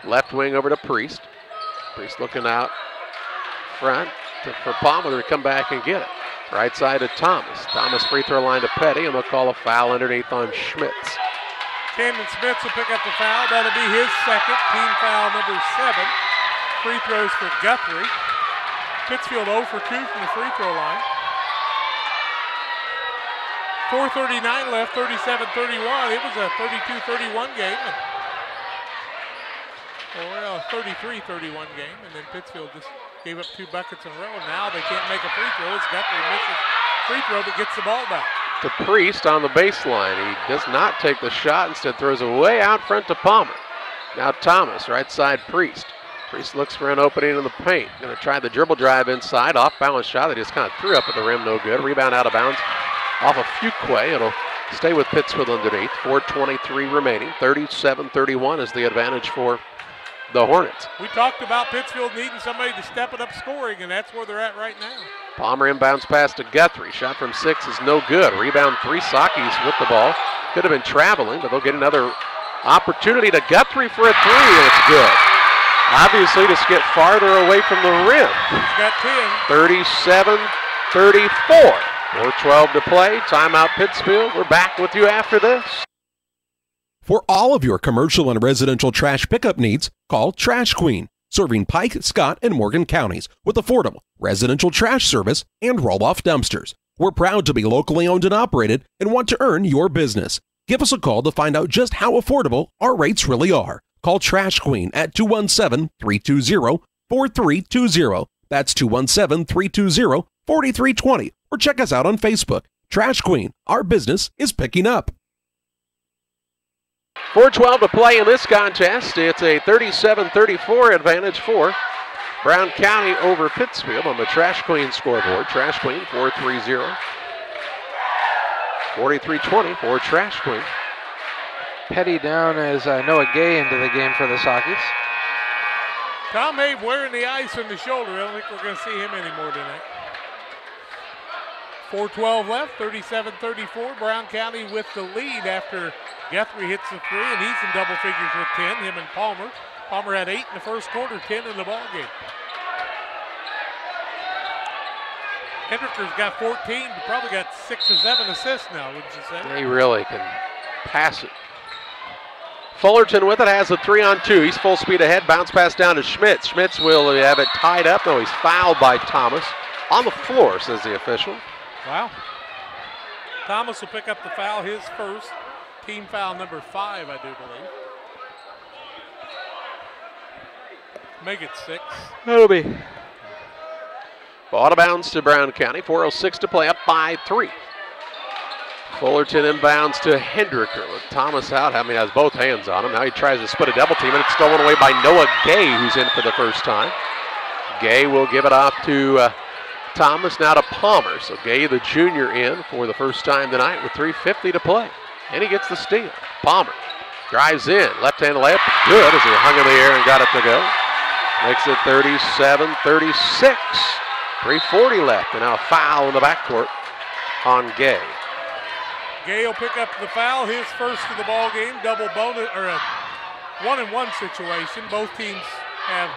Left wing over to Priest. Priest looking out front for Palmer to come back and get it. Right side to Thomas. Thomas free throw line to Petty, and they'll call a foul underneath on Schmitz. Camden Schmitz will pick up the foul. That'll be his second, team foul number 7. Free throws for Guthrie. Pittsfield 0 for 2 from the free throw line. 4:39 left, 37-31. It was a 32-31 game. Well, a 33-31 game, and then Pittsfield just gave up 2 buckets in a row. Now they can't make a free throw as Guthrie misses free throw but gets the ball back. To Priest on the baseline. He does not take the shot, instead throws it way out front to Palmer. Now Thomas, right side Priest. Priest looks for an opening in the paint. Going to try the dribble drive inside. Off-balance shot that just kind of threw up at the rim. No good. Rebound out of bounds off of Fuquay. It'll stay with Pittsfield underneath. 4:23 remaining. 37-31 is the advantage for the Hornets. We talked about Pittsfield needing somebody to step it up scoring, and that's where they're at right now. Palmer inbounds pass to Guthrie. Shot from 6 is no good. Rebound 3. Sakis with the ball. Could have been traveling, but they'll get another opportunity to Guthrie for a 3, and it's good. Obviously, to get farther away from the rim. He's got 10. 37-34. 4:12 to play. Timeout Pittsfield. We're back with you after this. For all of your commercial and residential trash pickup needs, call Trash Queen, serving Pike, Scott, and Morgan counties with affordable residential trash service and roll-off dumpsters. We're proud to be locally owned and operated and want to earn your business. Give us a call to find out just how affordable our rates really are. Call Trash Queen at 217-320-4320. That's 217-320-4320. Or check us out on Facebook. Trash Queen, our business is picking up. 4:12 to play in this contest. It's a 37-34 advantage for Brown County over Pittsfield on the Trash Queen scoreboard. Trash Queen 4-3-0. 43-20 for Trash Queen. Petty down as Noah Gay into the game for the Sockets. Tom Have wearing the ice on the shoulder. I don't think we're going to see him anymore tonight. 4:12 left, 37-34. Brown County with the lead after Guthrie hits the 3, and he's in double figures with 10, him and Palmer. Palmer had 8 in the first quarter, 10 in the ball game. Hendricker's got 14, probably got 6 or 7 assists now, would you say? He really can pass it. Fullerton with it, has a 3-on-2. He's full speed ahead, bounce pass down to Schmitz. Schmitz will have it tied up. No, he's fouled by Thomas. On the floor, says the official. Wow. Thomas will pick up the foul, his first. Team foul number 5, I do believe. Make it 6. That'll be. Ball out of bounds to Brown County. 4:06 to play, up by 3. Fullerton inbounds to Hendricker with Thomas out. I mean, has both hands on him. Now he tries to split a double team, and it's stolen away by Noah Gay, who's in for the first time. Gay will give it off to Thomas, now to Palmer. So Gay, the junior, in for the first time tonight with 3:50 to play. And he gets the steal. Palmer drives in, left-hand layup, good as he hung in the air and got it to go. Makes it 37-36. 3:40 left, and now a foul in the backcourt on Gay. Gay will pick up the foul, his first of the ball game, double bonus, or a 1-and-1 situation. Both teams have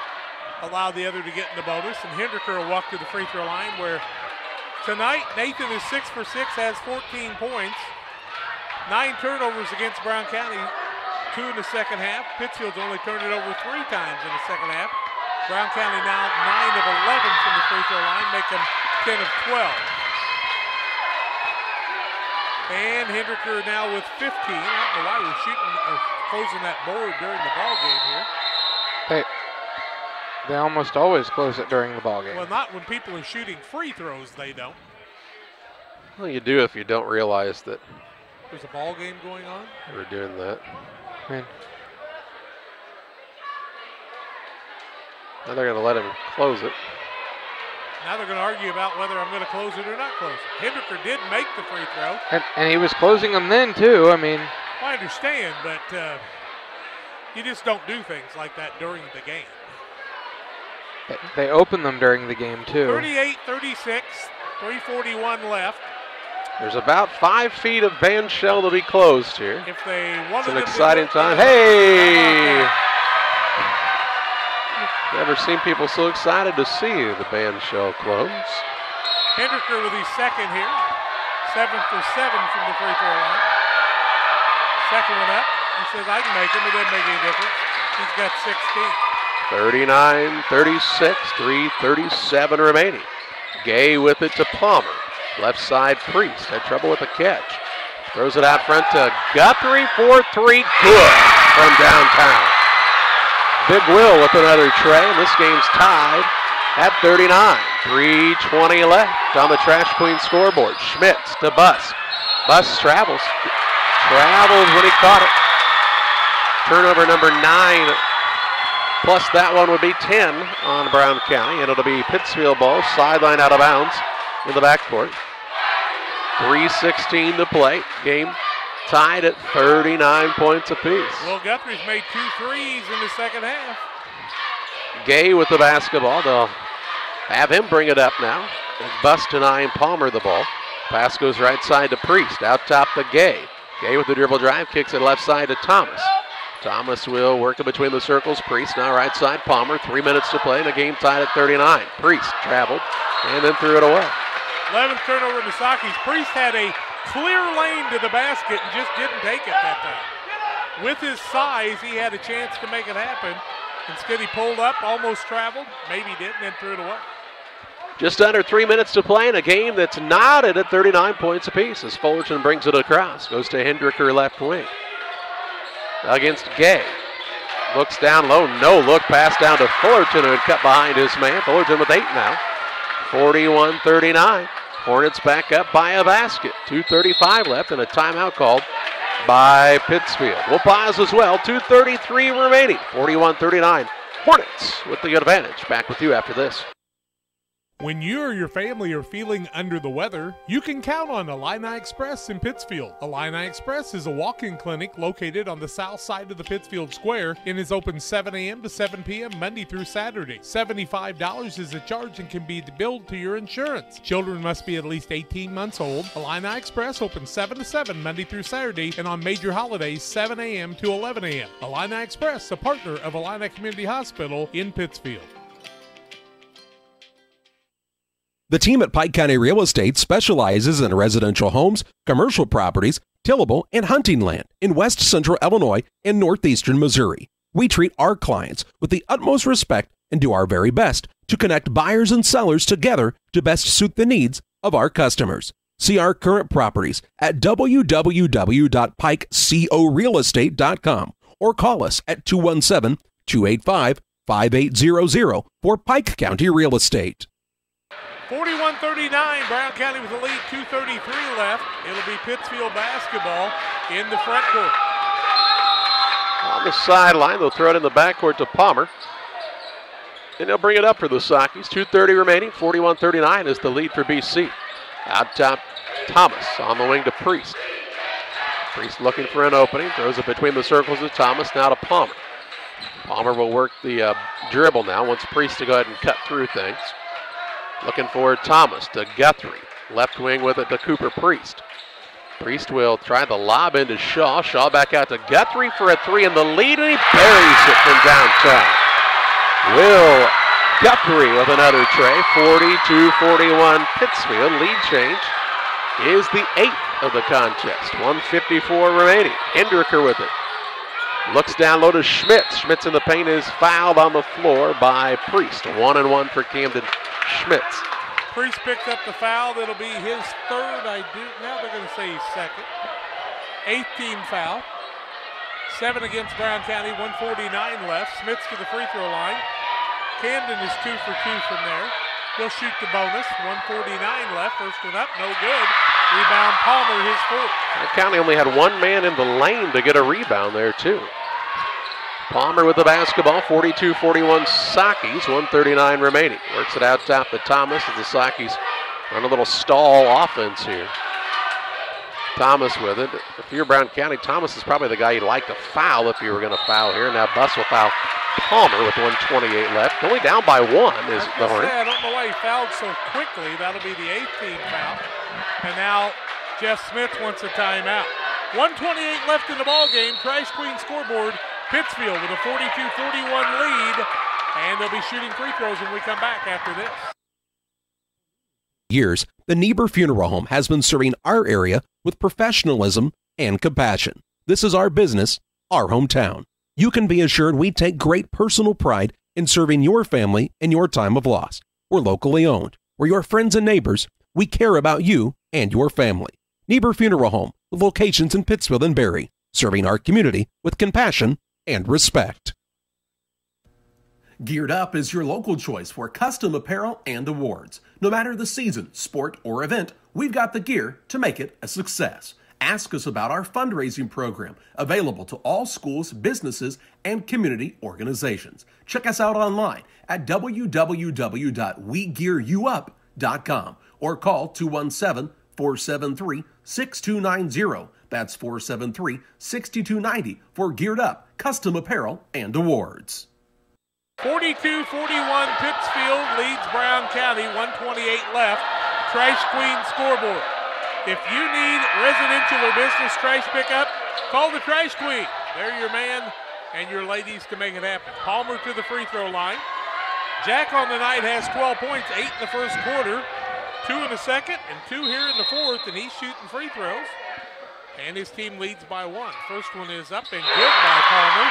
allowed the other to get in the bonus, and Hendricker will walk to the free throw line, where tonight Nathan is 6 for 6, has 14 points. 9 turnovers against Brown County, 2 in the second half. Pittsfield's only turned it over 3 times in the second half. Brown County now 9 of 11 from the free throw line, make them 10 of 12. And Hendricker now with 15. I don't know why we're shooting or closing that board during the ball game here. They almost always close it during the ball game. Well, not when people are shooting free throws, they don't. Well, you do if you don't realize that there's a ball game going on. We're doing that. Man. Now they're going to let him close it. Now they're going to argue about whether I'm going to close it or not close it. Hendricker did make the free throw. And he was closing them then, too. I mean, I understand, but you just don't do things like that during the game. They open them during the game, too. 38-36, 3:41 left. There's about 5 feet of band shell to be closed here. If they wanted, it's an exciting time. Hey! Never seen people so excited to see the band shell close. Hendricker with his second here. 7 for 7 from the free throw line. Second one up. He says, I can make him. It doesn't make any difference. He's got 16. 39-36, 3:37 remaining. Gay with it to Palmer. Left side, Priest had trouble with the catch. Throws it out front to Guthrie for 3. Good from downtown. Big Will with another tray, and this game's tied at 39. 3:20 left on the Trash Queen scoreboard. Schmitz to Buss. Buss travels when he caught it. Turnover number 9 plus that one would be 10 on Brown County, and it'll be Pittsfield ball, sideline out of bounds in the backcourt. 3:16 to play. Game tied at 39 points apiece. Well, Guthrie's made 2 threes in the second half. Gay with the basketball. They'll have him bring it up now. Bust denying Palmer the ball. Pass goes right side to Priest. Out top to Gay. Gay with the dribble drive, kicks it left side to Thomas. Thomas will work it between the circles. Priest now right side. Palmer, 3 minutes to play, and the game tied at 39. Priest traveled and then threw it away. 11th turnover in the Sockies. Priest had a clear lane to the basket and just didn't take it that time. With his size, he had a chance to make it happen. Instead, he pulled up, almost traveled, maybe didn't, and threw it away. Just under 3 minutes to play in a game that's knotted at 39 points apiece as Fullerton brings it across. Goes to Hendricker left wing. Against Gay. Looks down low, no look, pass down to Fullerton, who had cut behind his man. Fullerton with 8 now. 41-39. Hornets back up by a basket. 2:35 left and a timeout called by Pittsfield. We'll pause as well. 2:33 remaining. 41-39. Hornets with the advantage. Back with you after this. When you or your family are feeling under the weather, you can count on Illini Express in Pittsfield. Illini Express is a walk-in clinic located on the south side of the Pittsfield Square and is open 7 a.m. to 7 p.m. Monday through Saturday. $75 is the charge and can be billed to your insurance. Children must be at least 18 months old. Illini Express open 7 to 7 Monday through Saturday and on major holidays 7 a.m. to 11 a.m. Illini Express, a partner of Illini Community Hospital in Pittsfield. The team at Pike County Real Estate specializes in residential homes, commercial properties, tillable, and hunting land in west central Illinois and northeastern Missouri. We treat our clients with the utmost respect and do our very best to connect buyers and sellers together to best suit the needs of our customers. See our current properties at www.pikecorealestate.com or call us at 217-285-5800 for Pike County Real Estate. 41-39, Brown County with the lead, 2:33 left. It'll be Pittsfield basketball in the front court. On the sideline, they'll throw it in the backcourt to Palmer. And they'll bring it up for the Sockies. 2:30 remaining, 41-39 is the lead for BC. Out top, Thomas on the wing to Priest. Priest looking for an opening, throws it between the circles of Thomas, now to Palmer. Palmer will work the dribble now, wants Priest to go ahead and cut through things. Looking for Thomas to Guthrie. Left wing with it to Cooper Priest. Priest will try the lob into Shaw. Shaw back out to Guthrie for a three in the lead, and he buries it from downtown. Will Guthrie with another tray. 42-41 Pittsfield. Lead change is the 8th of the contest. 1:54 remaining. Hendricker with it. Looks down low to Schmitz. Schmitz in the paint is fouled on the floor by Priest. 1-1 for Camden Schmitz. Priest picked up the foul. That'll be his third. Now they're going to say second. 8th team foul. 7 against Brown County. 1:49 left. Schmitz to the free throw line. Camden is 2 for 2 from there. He'll shoot the bonus. 1:49 left. First one up, no good. Rebound Palmer, his fourth. Brown County only had one man in the lane to get a rebound there too. Palmer with the basketball, 42-41 Sockies, 1:39 remaining. Works it out top to Thomas as the Sockies run a little stall offense here. Thomas with it. If you're Brown County, Thomas is probably the guy you'd like to foul if you were going to foul here. Now Buss will foul Palmer with 1:28 left. Only down by 1 is the Hornets. I don't know why he fouled so quickly. That'll be the 8th team foul. And now Jeff Smith wants a timeout. 1:28 left in the ball game. Trash Queen scoreboard. Pittsfield with a 42-41 lead, and they'll be shooting free throws when we come back after this. Years, the Niebuhr Funeral Home has been serving our area with professionalism and compassion. This is our business, our hometown. You can be assured we take great personal pride in serving your family in your time of loss. We're locally owned. We're your friends and neighbors. We care about you and your family. Niebuhr Funeral Home, with locations in Pittsfield and Barry, serving our community with compassion and respect. Geared Up is your local choice for custom apparel and awards. No matter the season, sport, or event, we've got the gear to make it a success. Ask us about our fundraising program, available to all schools, businesses, and community organizations. Check us out online at www.wegearyouup.com or call 217-473-6290. That's 473-6290 for Geared Up, custom apparel, and awards. 42-41, Pittsfield leads Brown County, 128 left. Trash Queen scoreboard. If you need residential or business trash pickup, call the Trash Queen. They're your man and your ladies to make it happen. Palmer to the free throw line. Jack on the night has 12 points, 8 in the first quarter, 2 in the second, and 2 here in the fourth, and he's shooting free throws. And his team leads by 1. First one is up and good by Palmer.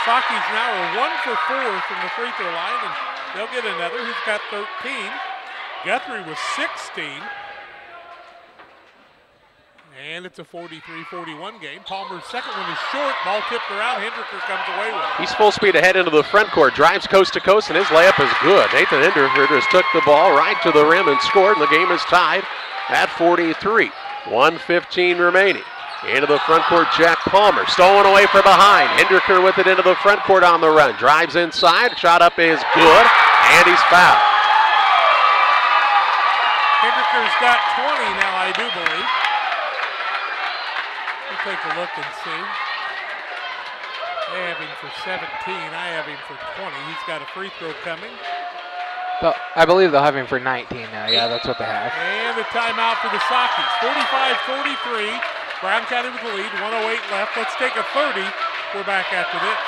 Saki's now are 1 for 4 from the free throw line, and they'll get another. He's got 13. Guthrie was 16. And it's a 43-41 game. Palmer's second one is short. Ball tipped around. Hendricker comes away with it. He's full speed ahead into the front court. Drives coast to coast, and his layup is good. Nathan Hendricker just took the ball right to the rim and scored, and the game is tied at 43. 1:15 remaining. Into the front court, Jack Palmer. Stolen away from behind. Hendricker with it into the front court on the run. Drives inside. Shot up is good, and he's fouled. Hendricker's got 20 now, I do believe. We'll take a look and see. They have him for 17. I have him for 20. He's got a free throw coming. I believe they'll have him for 19 now. Yeah, that's what they have. And a timeout for the Sakis. 45-43. Brown County with the lead. 1:08 left. Let's take a 30. We're back after this.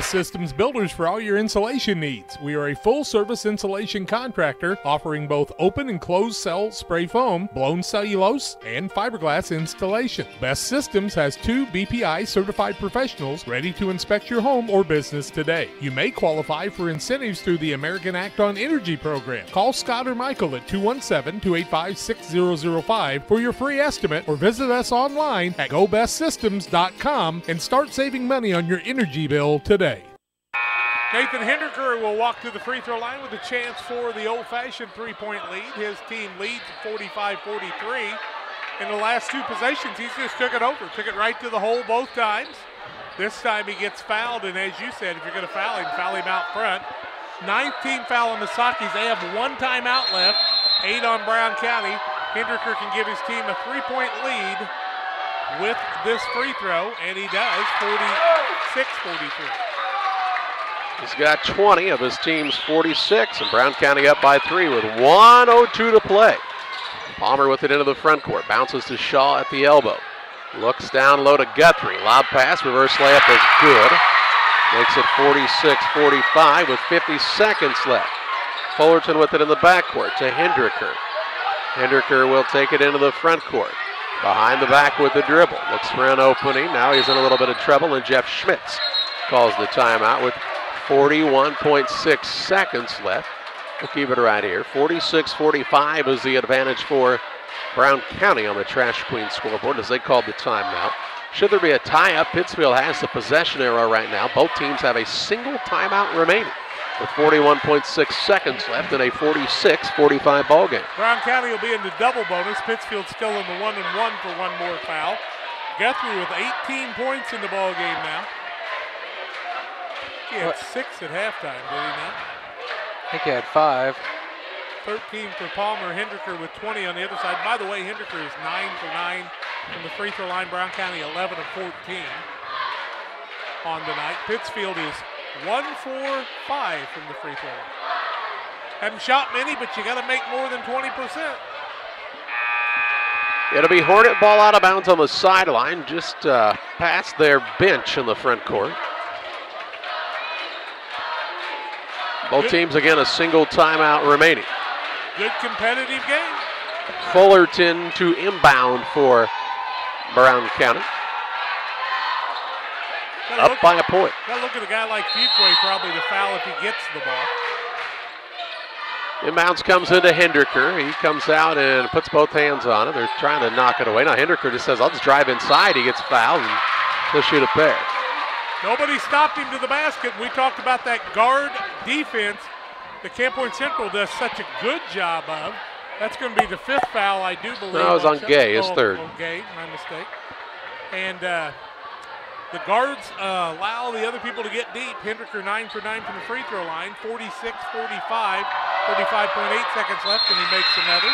Systems Builders for all your insulation needs. We are a full-service insulation contractor offering both open and closed cell spray foam, blown cellulose, and fiberglass installation. Best Systems has 2 BPI certified professionals ready to inspect your home or business today. You may qualify for incentives through the American Act on Energy program. Call Scott or Michael at 217-285-6005 for your free estimate, or visit us online at gobestsystems.com and start saving money on your energy bill today. Nathan Hendricker will walk to the free throw line with a chance for the old-fashioned three-point lead. His team leads 45-43. In the last 2 possessions, he's just took it over. Took it right to the hole both times. This time he gets fouled, and as you said, if you're going to foul him out front. 9th team foul on the Sakis. They have 1 timeout left, 8 on Brown County. Hendricker can give his team a 3-point lead with this free throw, and he does, 46-43. He's got 20 of his team's 46, and Brown County up by 3 with 1:02 to play. Palmer with it into the front court. Bounces to Shaw at the elbow. Looks down low to Guthrie. Lob pass, reverse layup is good. Makes it 46-45 with 50 seconds left. Fullerton with it in the backcourt to Hendricker. Hendricker will take it into the front court. Behind the back with the dribble. Looks for an opening. Now he's in a little bit of trouble, and Jeff Schmitz calls the timeout with 41.6 seconds left. We'll keep it right here. 46-45 is the advantage for Brown County on the Trash Queen scoreboard as they called the timeout. Should there be a tie-up, Pittsfield has the possession arrow right now. Both teams have a single timeout remaining with 41.6 seconds left in a 46-45 ball game. Brown County will be in the double bonus. Pittsfield still in the 1-and-1 for one more foul. Guthrie with 18 points in the ball game now. He had 6 at halftime, did he not? I think he had 5. 13 for Palmer. Hendricker with 20 on the other side. By the way, Hendricker is 9 for 9 from the free throw line. Brown County 11 of 14 on the night. Pittsfield is 1 for 5 from the free throw line. Haven't shot many, but you got to make more than 20%. It'll be Hornet ball out of bounds on the sideline, just past their bench in the front court. Both teams, again, a single timeout remaining. Good competitive game. Fullerton to inbound for Brown County. Up by a point. Got to look at a guy like Fuquay probably to foul if he gets the ball. Inbounds comes into Hendricker. He comes out and puts both hands on it. They're trying to knock it away. Now Hendricker just says, I'll just drive inside. He gets fouled and he'll shoot a pair. Nobody stopped him to the basket. We talked about that guard defense that Camp Point Central does such a good job of. That's going to be the 5th foul, I do believe. No, it was on Gay, his third. Gay, my mistake. And the guards allow the other people to get deep. Hendricker 9 for 9 from the free throw line, 46-45, 35.8 seconds left, and he makes another.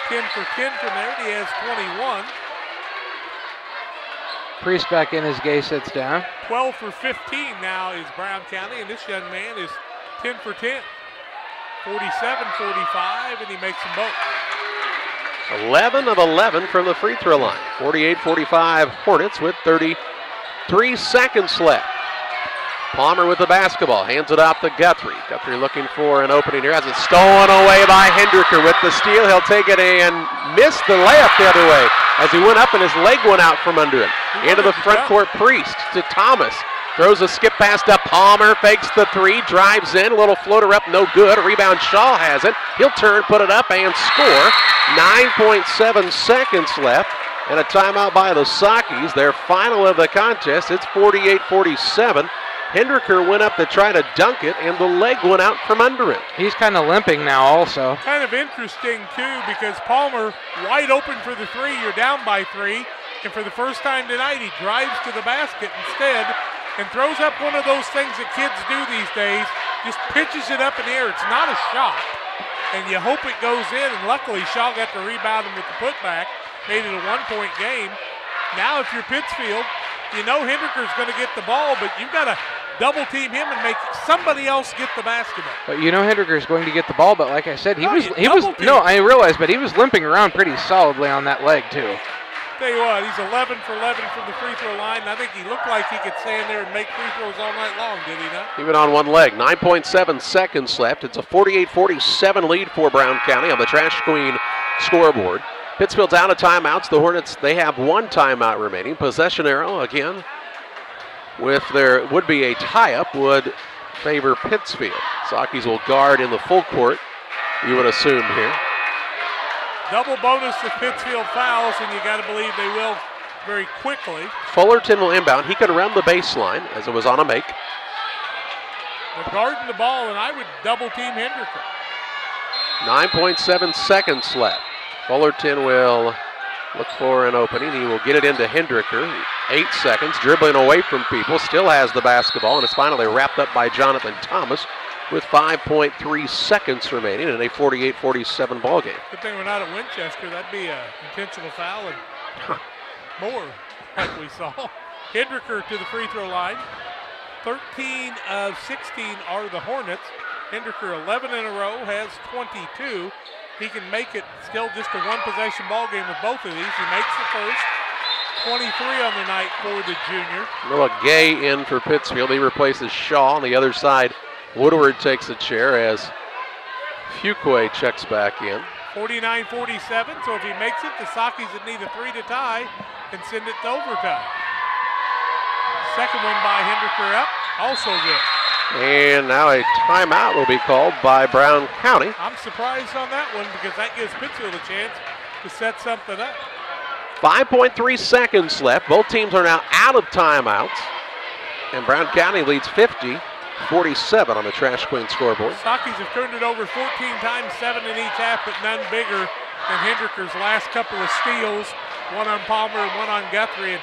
10 for 10 from there, and he has 21. Priest back in as Gay sits down. 12 for 15 now is Brown County, and this young man is 10 for 10. 47-45, and he makes them both. 11 of 11 from the free throw line. 48-45 Hornets with 33 seconds left. Palmer with the basketball, hands it off to Guthrie. Guthrie looking for an opening here. Has it stolen away by Hendricker with the steal. He'll take it and miss the layup the other way as he went up and his leg went out from under him. Into the front court, Priest to Thomas. Throws a skip pass to Palmer, fakes the three, drives in, a little floater up, no good. Rebound, Shaw has it. He'll turn, put it up, and score. 9.7 seconds left, and a timeout by the Sockies. Their final of the contest. It's 48-47. Hendricker went up to try to dunk it, and the leg went out from under it. He's kind of limping now also. Kind of interesting, too, because Palmer wide open for the three. You're down by 3, and for the first time tonight, he drives to the basket instead and throws up one of those things that kids do these days, just pitches it up in the air. It's not a shot, and you hope it goes in, and luckily Shaw got the rebound with the putback, made it a 1-point game. Now if you're Pittsfield, you know Hendricker's going to get the ball, but you've got to double team him and make somebody else get the basketball. But you know Hendricker's going to get the ball, but like I said, I realized, but he was limping around pretty solidly on that leg too. Tell you what, he's 11 for 11 from the free throw line. I think he looked like he could stand there and make free throws all night long, did he not? Even on one leg. 9.7 seconds left. It's a 48-47 lead for Brown County on the Trash Queen scoreboard. Pittsfield's out of timeouts. The Hornets, they have one timeout remaining. Possession arrow again. With there would be a tie-up, would favor Pittsfield. Sockies will guard in the full court, you would assume here. Double bonus if Pittsfield fouls, and you got to believe they will very quickly. Fullerton will inbound. He can run the baseline as it was on a make. They're guarding the ball, and I would double team Hendricker. 9.7 seconds left. Fullerton will look for an opening. He will get it into Hendricker. 8 seconds, dribbling away from people. Still has the basketball, and it's finally wrapped up by Jonathan Thomas with 5.3 seconds remaining in a 48-47 ball game. Good thing we're not at Winchester. That'd be an intentional foul and more, like we saw. Hendricker to the free throw line. 13 of 16 are the Hornets. Hendricker 11 in a row, has 22. He can make it still just a one-possession ball game with both of these. He makes the first. 23 on the night for the junior. Noah Gay in for Pittsfield. He replaces Shaw. On the other side, Woodward takes a chair as Fuquay checks back in. 49-47, so if he makes it, the Sockies would need a 3 to tie and send it to overtime. Second one by Hendricker up, also good. And now a timeout will be called by Brown County. I'm surprised on that one because that gives Pittsfield a chance to set something up. 5.3 seconds left. Both teams are now out of timeouts. And Brown County leads 50-47 on the Trash Queen scoreboard. Sockies have turned it over 14 times, 7 in each half, but none bigger than Hendricker's last couple of steals. One on Palmer and one on Guthrie. And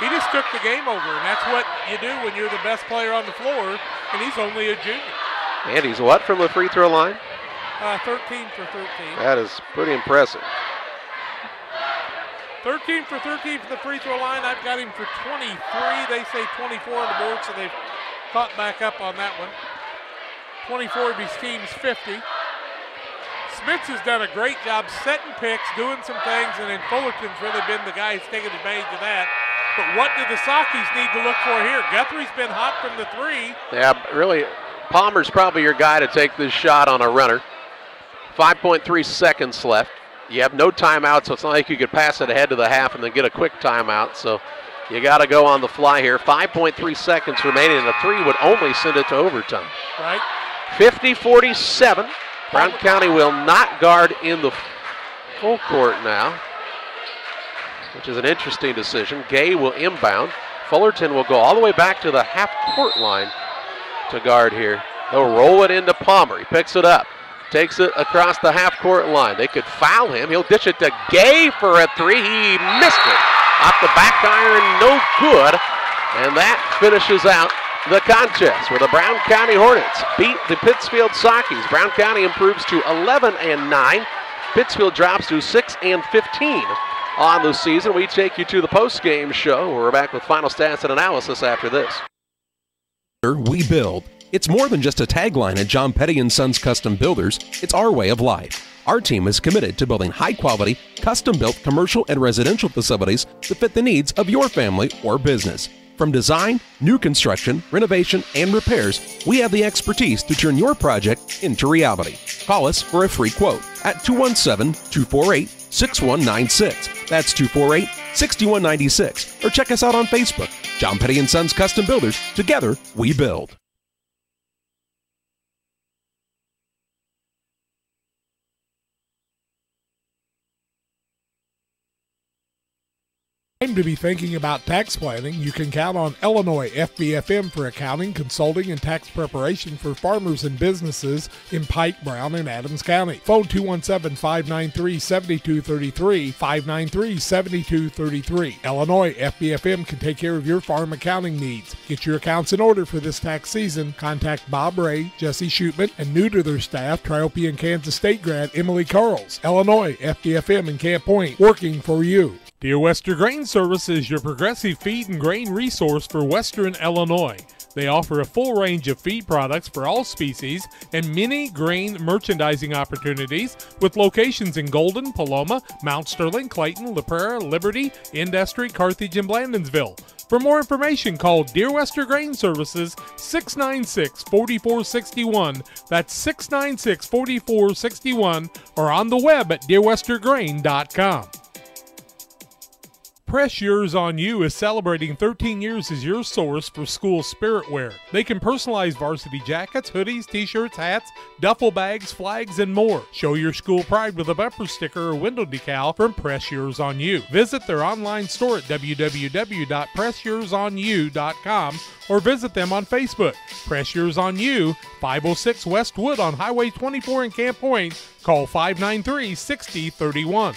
he just took the game over, and that's what you do when you're the best player on the floor, and he's only a junior. And he's what from the free throw line? 13 for 13. That is pretty impressive. 13 for 13 from the free throw line. I've got him for 23. They say 24 on the board, so they've caught back up on that one. 24 of his team's 50. Smits has done a great job setting picks, doing some things, and then Fullerton's really been the guy who's taken advantage of that. But what do the Sockies need to look for here? Guthrie's been hot from the 3. Yeah, really, Palmer's probably your guy to take this shot on a runner. 5.3 seconds left. You have no timeout, so it's not like you could pass it ahead to the half and then get a quick timeout. So you got to go on the fly here. 5.3 seconds remaining, and a 3 would only send it to overtime. Right. 50-47. Brown County will not guard in the full court now, which is an interesting decision. Gay will inbound. Fullerton will go all the way back to the half-court line to guard here. They'll roll it into Palmer. He picks it up. takes it across the half-court line. They could foul him. He'll dish it to Gay for a three. He missed it. Off the back iron, no good. And that finishes out the contest where the Brown County Hornets beat the Pittsfield Sockies. Brown County improves to 11-9. Pittsfield drops to 6-15 on the season. We take you to the post-game show. We're back with final stats and analysis after this. We build. It's more than just a tagline at John Petty & Sons Custom Builders. It's our way of life. Our team is committed to building high-quality, custom-built commercial and residential facilities that fit the needs of your family or business. From design, new construction, renovation, and repairs, we have the expertise to turn your project into reality. Call us for a free quote at 217-248-6196. That's 248-6196. Or check us out on Facebook. John Petty & Sons Custom Builders. Together, we build. Time to be thinking about tax planning. You can count on Illinois FBFM for accounting, consulting, and tax preparation for farmers and businesses in Pike, Brown, and Adams County. Phone 217-593-7233, 593-7233. Illinois FBFM can take care of your farm accounting needs. Get your accounts in order for this tax season. Contact Bob Ray, Jesse Shootman, and new to their staff, Triope and Kansas State grad Emily Carls. Illinois FBFM in Camp Point, working for you. Dear Western Grain Service is your progressive feed and grain resource for Western Illinois. They offer a full range of feed products for all species and many grain merchandising opportunities with locations in Golden, Paloma, Mount Sterling, Clayton, La Prairie, Liberty, Industry, Carthage, and Blandonsville. For more information, call Dear Western Grain Services 696-4461. That's 696-4461 or on the web at dearwesterngrain.com. Press Yours on You is celebrating 13 years as your source for school spirit wear. They can personalize varsity jackets, hoodies, t-shirts, hats, duffel bags, flags, and more. Show your school pride with a bumper sticker or window decal from Press Yours on You. Visit their online store at www.pressyoursonyou.com or visit them on Facebook. Press Yours on You, 506 West Wood on Highway 24 in Camp Point. Call 593-6031.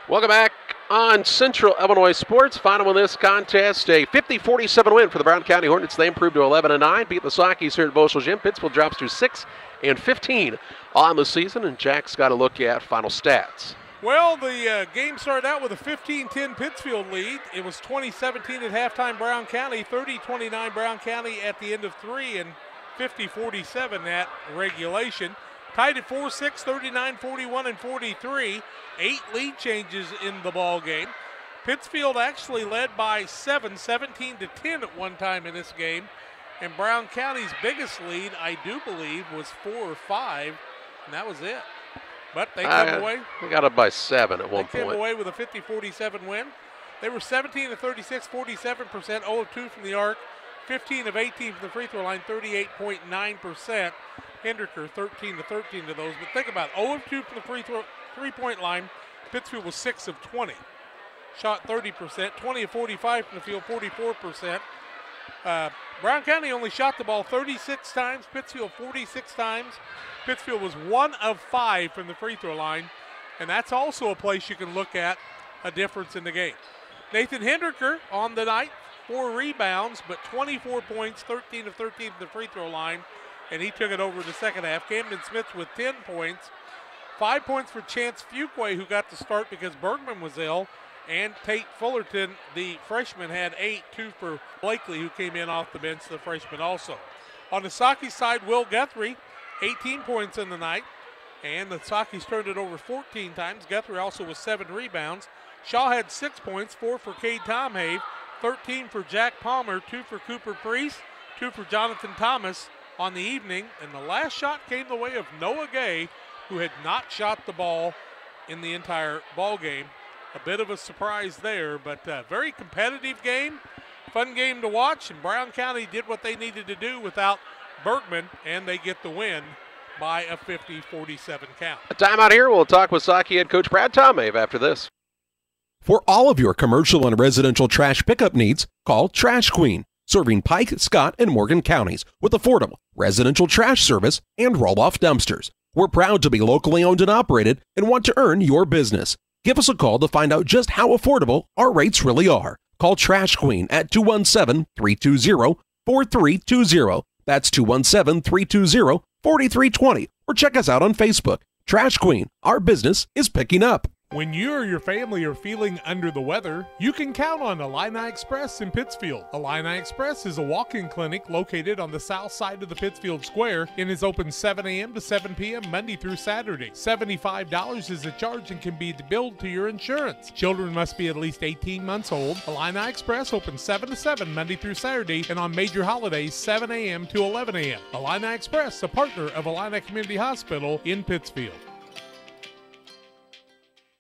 Welcome back on Central Illinois Sports. Final in this contest, a 50-47 win for the Brown County Hornets. They improved to 11-9, beat the Sockies here at Boschel Gym. Pittsfield drops to 6-15 on the season, and Jack's got to look at final stats. Well, the game started out with a 15-10 Pittsfield lead. It was 20-17 at halftime Brown County, 30-29 Brown County at the end of 3, and 50-47 at regulation. Tied at 4-6, 39, 41, and 43. 8 lead changes in the ball game. Pittsfield actually led by 7, 17-10 at one time in this game. And Brown County's biggest lead, I do believe, was 4 or 5, and that was it. But they come away. They got up by 7 at one point. They came away with a 50-47 win. They were 17 of 36, 47%, 0 of 2 from the arc, 15 of 18 from the free throw line, 38.9%. Hendricker 13 of 13 to those. But think about it, 0 of 2 from the three-point line. Pittsfield was 6 of 20. Shot 30%, 20 of 45 from the field, 44%. Brown County only shot the ball 36 times, Pittsfield 46 times. Pittsfield was 1 of 5 from the free throw line, and that's also a place you can look at a difference in the game. Nathan Hendricker on the night, 4 rebounds, but 24 points, 13 of 13 from the free throw line, and he took it over the second half. Camden Smith with 10 points. 5 points for Chance Fuqua, who got the start because Bergman was ill. And Tate Fullerton, the freshman, had 8, 2 for Blakely, who came in off the bench, the freshman also. On the Sockies side, Will Guthrie, 18 points in the night. And the Sockies turned it over 14 times. Guthrie also with 7 rebounds. Shaw had 6 points, 4 for Cade Tomhave, 13 for Jack Palmer, 2 for Cooper Priest, 2 for Jonathan Thomas on the evening. And the last shot came the way of Noah Gay, who had not shot the ball in the entire ball game. A bit of a surprise there, but a very competitive game, fun game to watch, and Brown County did what they needed to do without Bergman, and they get the win by a 50-47 count. A timeout here. We'll talk with Saukey head coach Brad Tomave after this. For all of your commercial and residential trash pickup needs, call Trash Queen. serving Pike, Scott, and Morgan counties with affordable residential trash service and roll-off dumpsters. We're proud to be locally owned and operated and want to earn your business. Give us a call to find out just how affordable our rates really are. Call Trash Queen at 217-320-4320. That's 217-320-4320. Or check us out on Facebook. Trash Queen, our business is picking up. When you or your family are feeling under the weather, you can count on Illini Express in Pittsfield. Illini Express is a walk-in clinic located on the south side of the Pittsfield Square and is open 7 a.m. to 7 p.m. Monday through Saturday. $75 is the charge and can be billed to your insurance. Children must be at least 18 months old. Illini Express opens 7 to 7 Monday through Saturday and on major holidays 7 a.m. to 11 a.m. Illini Express, a partner of Illini Community Hospital in Pittsfield.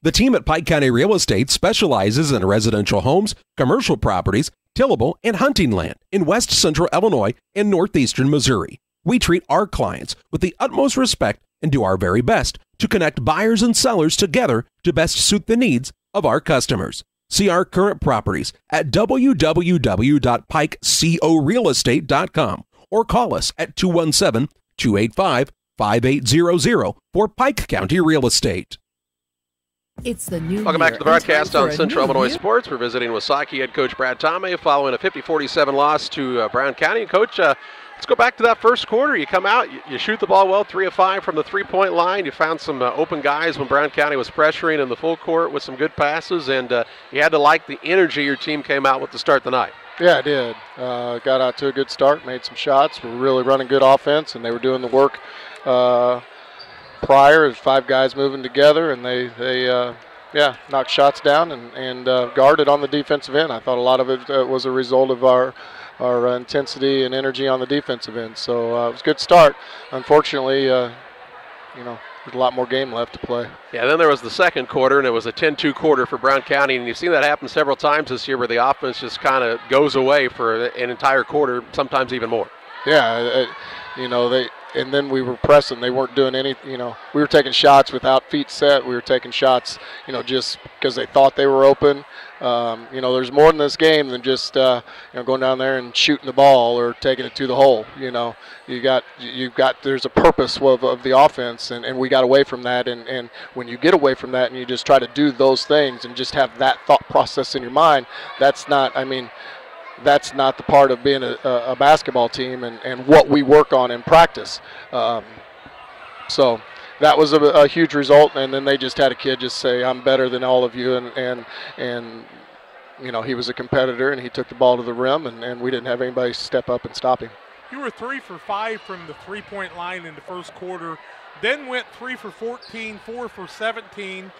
The team at Pike County Real Estate specializes in residential homes, commercial properties, tillable, and hunting land in west central Illinois and northeastern Missouri. We treat our clients with the utmost respect and do our very best to connect buyers and sellers together to best suit the needs of our customers. See our current properties at www.pikecorealestate.com or call us at 217-285-5800 for Pike County Real Estate. It's the new Welcome back to the broadcast on Central Illinois Sports. We're visiting Wasaki head coach Brad Tomei following a 50-47 loss to Brown County. Coach, let's go back to that first quarter. You come out, you shoot the ball well, 3 of 5 from the three-point line. You found some open guys when Brown County was pressuring in the full court with some good passes, and you had to like the energy your team came out with to start the night. Yeah, I did. Got out to a good start, made some shots. We were really running good offense, and they were doing the work prior. There's 5 guys moving together, and they knocked shots down and guarded on the defensive end. I thought a lot of it was a result of our intensity and energy on the defensive end. So it was a good start. Unfortunately, there's a lot more game left to play. Yeah, then there was the second quarter, and it was a 10-2 quarter for Brown County, and you've seen that happen several times this year where the offense just kind of goes away for an entire quarter, sometimes even more. Yeah, and then we were pressing. They weren't doing any, we were taking shots without feet set. We were taking shots, just because they thought they were open. There's more in this game than just, going down there and shooting the ball or taking it to the hole. There's a purpose of the offense, and we got away from that. And when you get away from that and you just try to do those things and just have that thought process in your mind, that's not the part of being a basketball team and what we work on in practice. So that was a huge result, and then they just had a kid just say, I'm better than all of you, and he was a competitor, and he took the ball to the rim, and we didn't have anybody step up and stop him. You were 3 for 5 from the three-point line in the first quarter, then went 3 for 14, 4 for 17.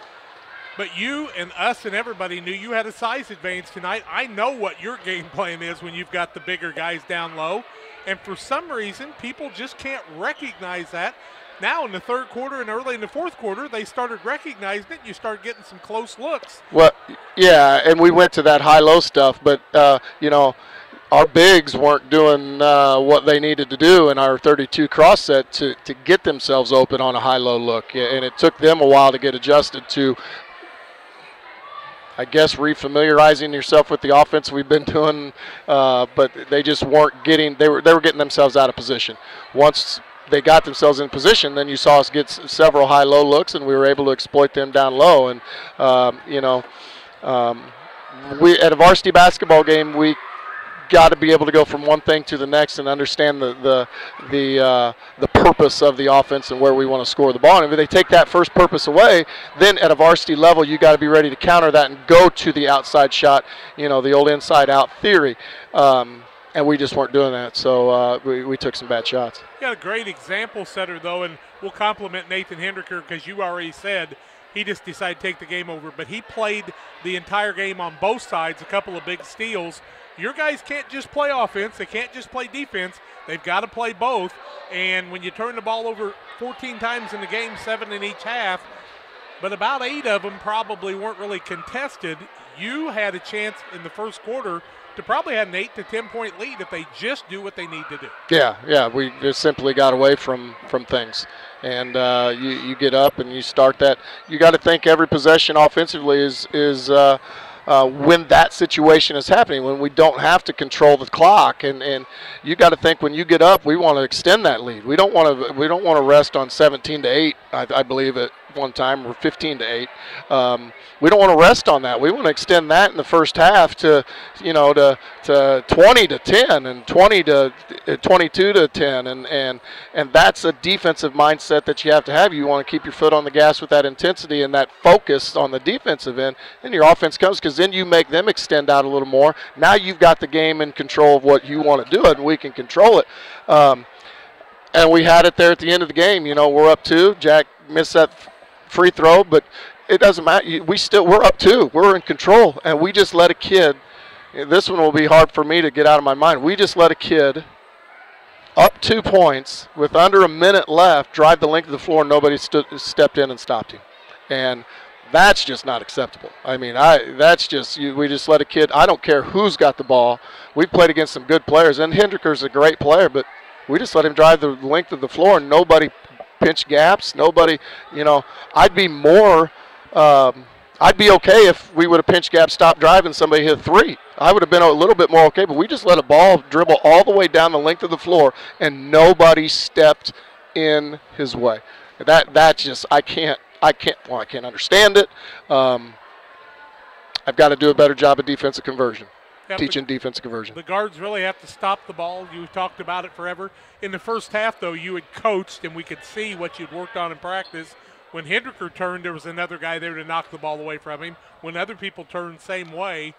But you and us and everybody knew you had a size advantage tonight. I know what your game plan is when you've got the bigger guys down low. And for some reason, people just can't recognize that. Now in the third quarter and early in the fourth quarter, they started recognizing it. You started getting some close looks. Well, yeah, and we went to that high-low stuff. But, our bigs weren't doing what they needed to do in our 32 cross set to get themselves open on a high-low look. And it took them a while to get adjusted to, I guess, refamiliarizing yourself with the offense we've been doing, but they just weren't getting. They were getting themselves out of position. Once they got themselves in position, then you saw us get several high-low looks, and we were able to exploit them down low. And we at a varsity basketball game, we got to be able to go from one thing to the next and understand the purpose of the offense and where we want to score the ball. And if they take that first purpose away, then at a varsity level, you got to be ready to counter that and go to the outside shot, the old inside-out theory. And we just weren't doing that, so we took some bad shots. You got a great example setter, though, and we'll compliment Nathan Hendricker because you already said he just decided to take the game over. But he played the entire game on both sides, a couple of big steals. Your guys can't just play offense. They can't just play defense. They've got to play both. And when you turn the ball over 14 times in the game, 7 in each half, but about 8 of them probably weren't really contested, you had a chance in the first quarter to probably have an 8 to 10 point lead if they just do what they need to do. Yeah, we just simply got away from things. And you get up and you start that. You got to think every possession offensively is when that situation is happening, when we don't have to control the clock. And you got to think, when you get up, we want to extend that lead. We don't want to rest on 17-8. I believe at one time, or 15-8. We don't want to rest on that. We want to extend that in the first half to 20-10 and 22-10, and that's a defensive mindset that you have to have. You want to keep your foot on the gas with that intensity and that focus on the defensive end, and your offense comes, because then you make them extend out a little more. Now you've got the game in control of what you want to do, and we can control it. And we had it there at the end of the game. We're up 2. Jack missed that free throw, but it doesn't matter. We're up 2. We're in control, and we just let a kid. This one will be hard for me to get out of my mind. We just let a kid up 2 points with under a minute left drive the length of the floor, and nobody stepped in and stopped him. And that's just not acceptable. I mean, we just let a kid. I don't care who's got the ball. We've played against some good players, and Hendricker's a great player, but we just let him drive the length of the floor, and nobody pinch gaps. Nobody, I'd be okay if we would have pinch gap, stopped driving, somebody hit 3. I would have been a little bit more okay, but we just let a ball dribble all the way down the length of the floor, and nobody stepped in his way. That's just, I can't understand it. I've got to do a better job of defensive conversion. Teaching defensive conversion. The guards really have to stop the ball. You talked about it forever. In the first half, though, you had coached, and we could see what you'd worked on in practice. When Hendricker turned, there was another guy there to knock the ball away from him. When other people turned, same way.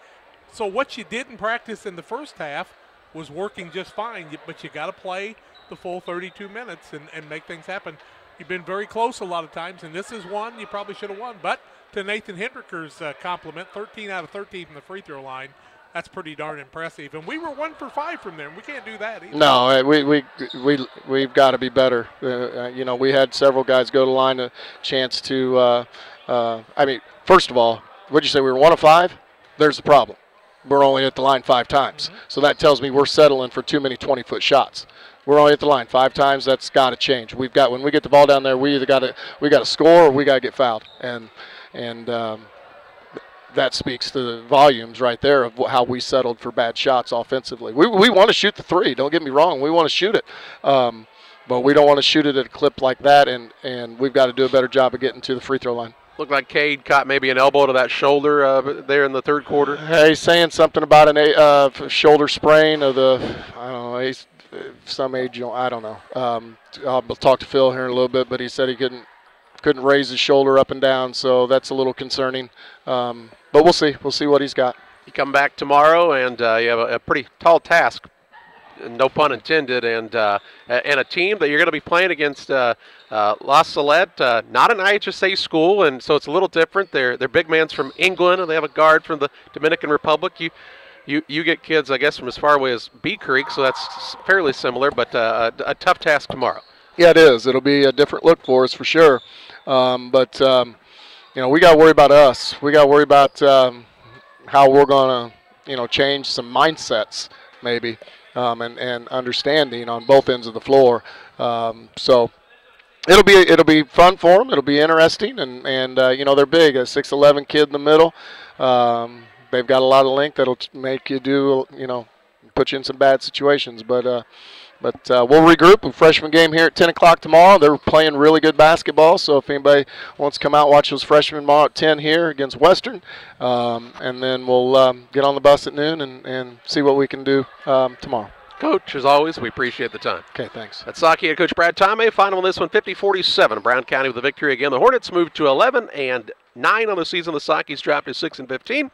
So what you did in practice in the first half was working just fine, but you got to play the full 32 minutes and make things happen. You've been very close a lot of times, and this is one you probably should have won. But to Nathan Hendricker's compliment, 13 out of 13 from the free throw line. That's pretty darn impressive. And we were 1 for 5 from there. We can't do that either. No, we've got to be better. We had several guys go to line, a chance to first of all, what'd you say, we were 1 of 5? There's the problem. We're only at the line 5 times. Mm-hmm. So that tells me we're settling for too many 20-foot shots. We're only at the line 5 times. That's got to change. When we get the ball down there, we got to score or we got to get fouled. And that speaks to the volumes right there of how we settled for bad shots offensively. We want to shoot the 3. Don't get me wrong. We want to shoot it. But we don't want to shoot it at a clip like that, and we've got to do a better job of getting to the free throw line. Looked like Cade caught maybe an elbow to that shoulder there in the third quarter. Hey, he's saying something about a shoulder sprain of some age. I don't know. I'll talk to Phil here in a little bit, but he said he couldn't raise his shoulder up and down, so that's a little concerning. But we'll see. We'll see what he's got. You come back tomorrow, and you have a pretty tall task, no pun intended, and a team that you're going to be playing against La Salette, not an IHSA school, and so it's a little different. They're big man's from England, and they have a guard from the Dominican Republic. You get kids, I guess, from as far away as Bee Creek, so that's fairly similar, but a tough task tomorrow. Yeah, it is. It'll be a different look for us for sure. But we got to worry about us. We got to worry about how we're going to, change some mindsets maybe and understanding on both ends of the floor. So it'll be fun for them. It'll be interesting, and they're big. A 6'11" kid in the middle. They've got a lot of length that'll make you do, put you in some bad situations. But we'll regroup. A freshman game here at 10 o'clock tomorrow. They're playing really good basketball, so if anybody wants to come out and watch those freshmen tomorrow at 10 here against Western, and then we'll get on the bus at noon and see what we can do tomorrow. Coach, as always, we appreciate the time. Okay, thanks. That's Saki and Coach Brad Tomei. Final on this one, 50-47. Brown County with the victory again. The Hornets moved to 11-9 on the season. The Sakis dropped to 6-15.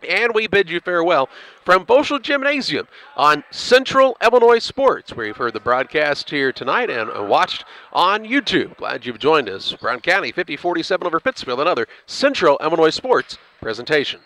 And we bid you farewell from Bolshel Gymnasium on Central Illinois Sports, where you've heard the broadcast here tonight and watched on YouTube. Glad you've joined us. Brown County 50-47 over Pittsfield, another Central Illinois Sports presentation.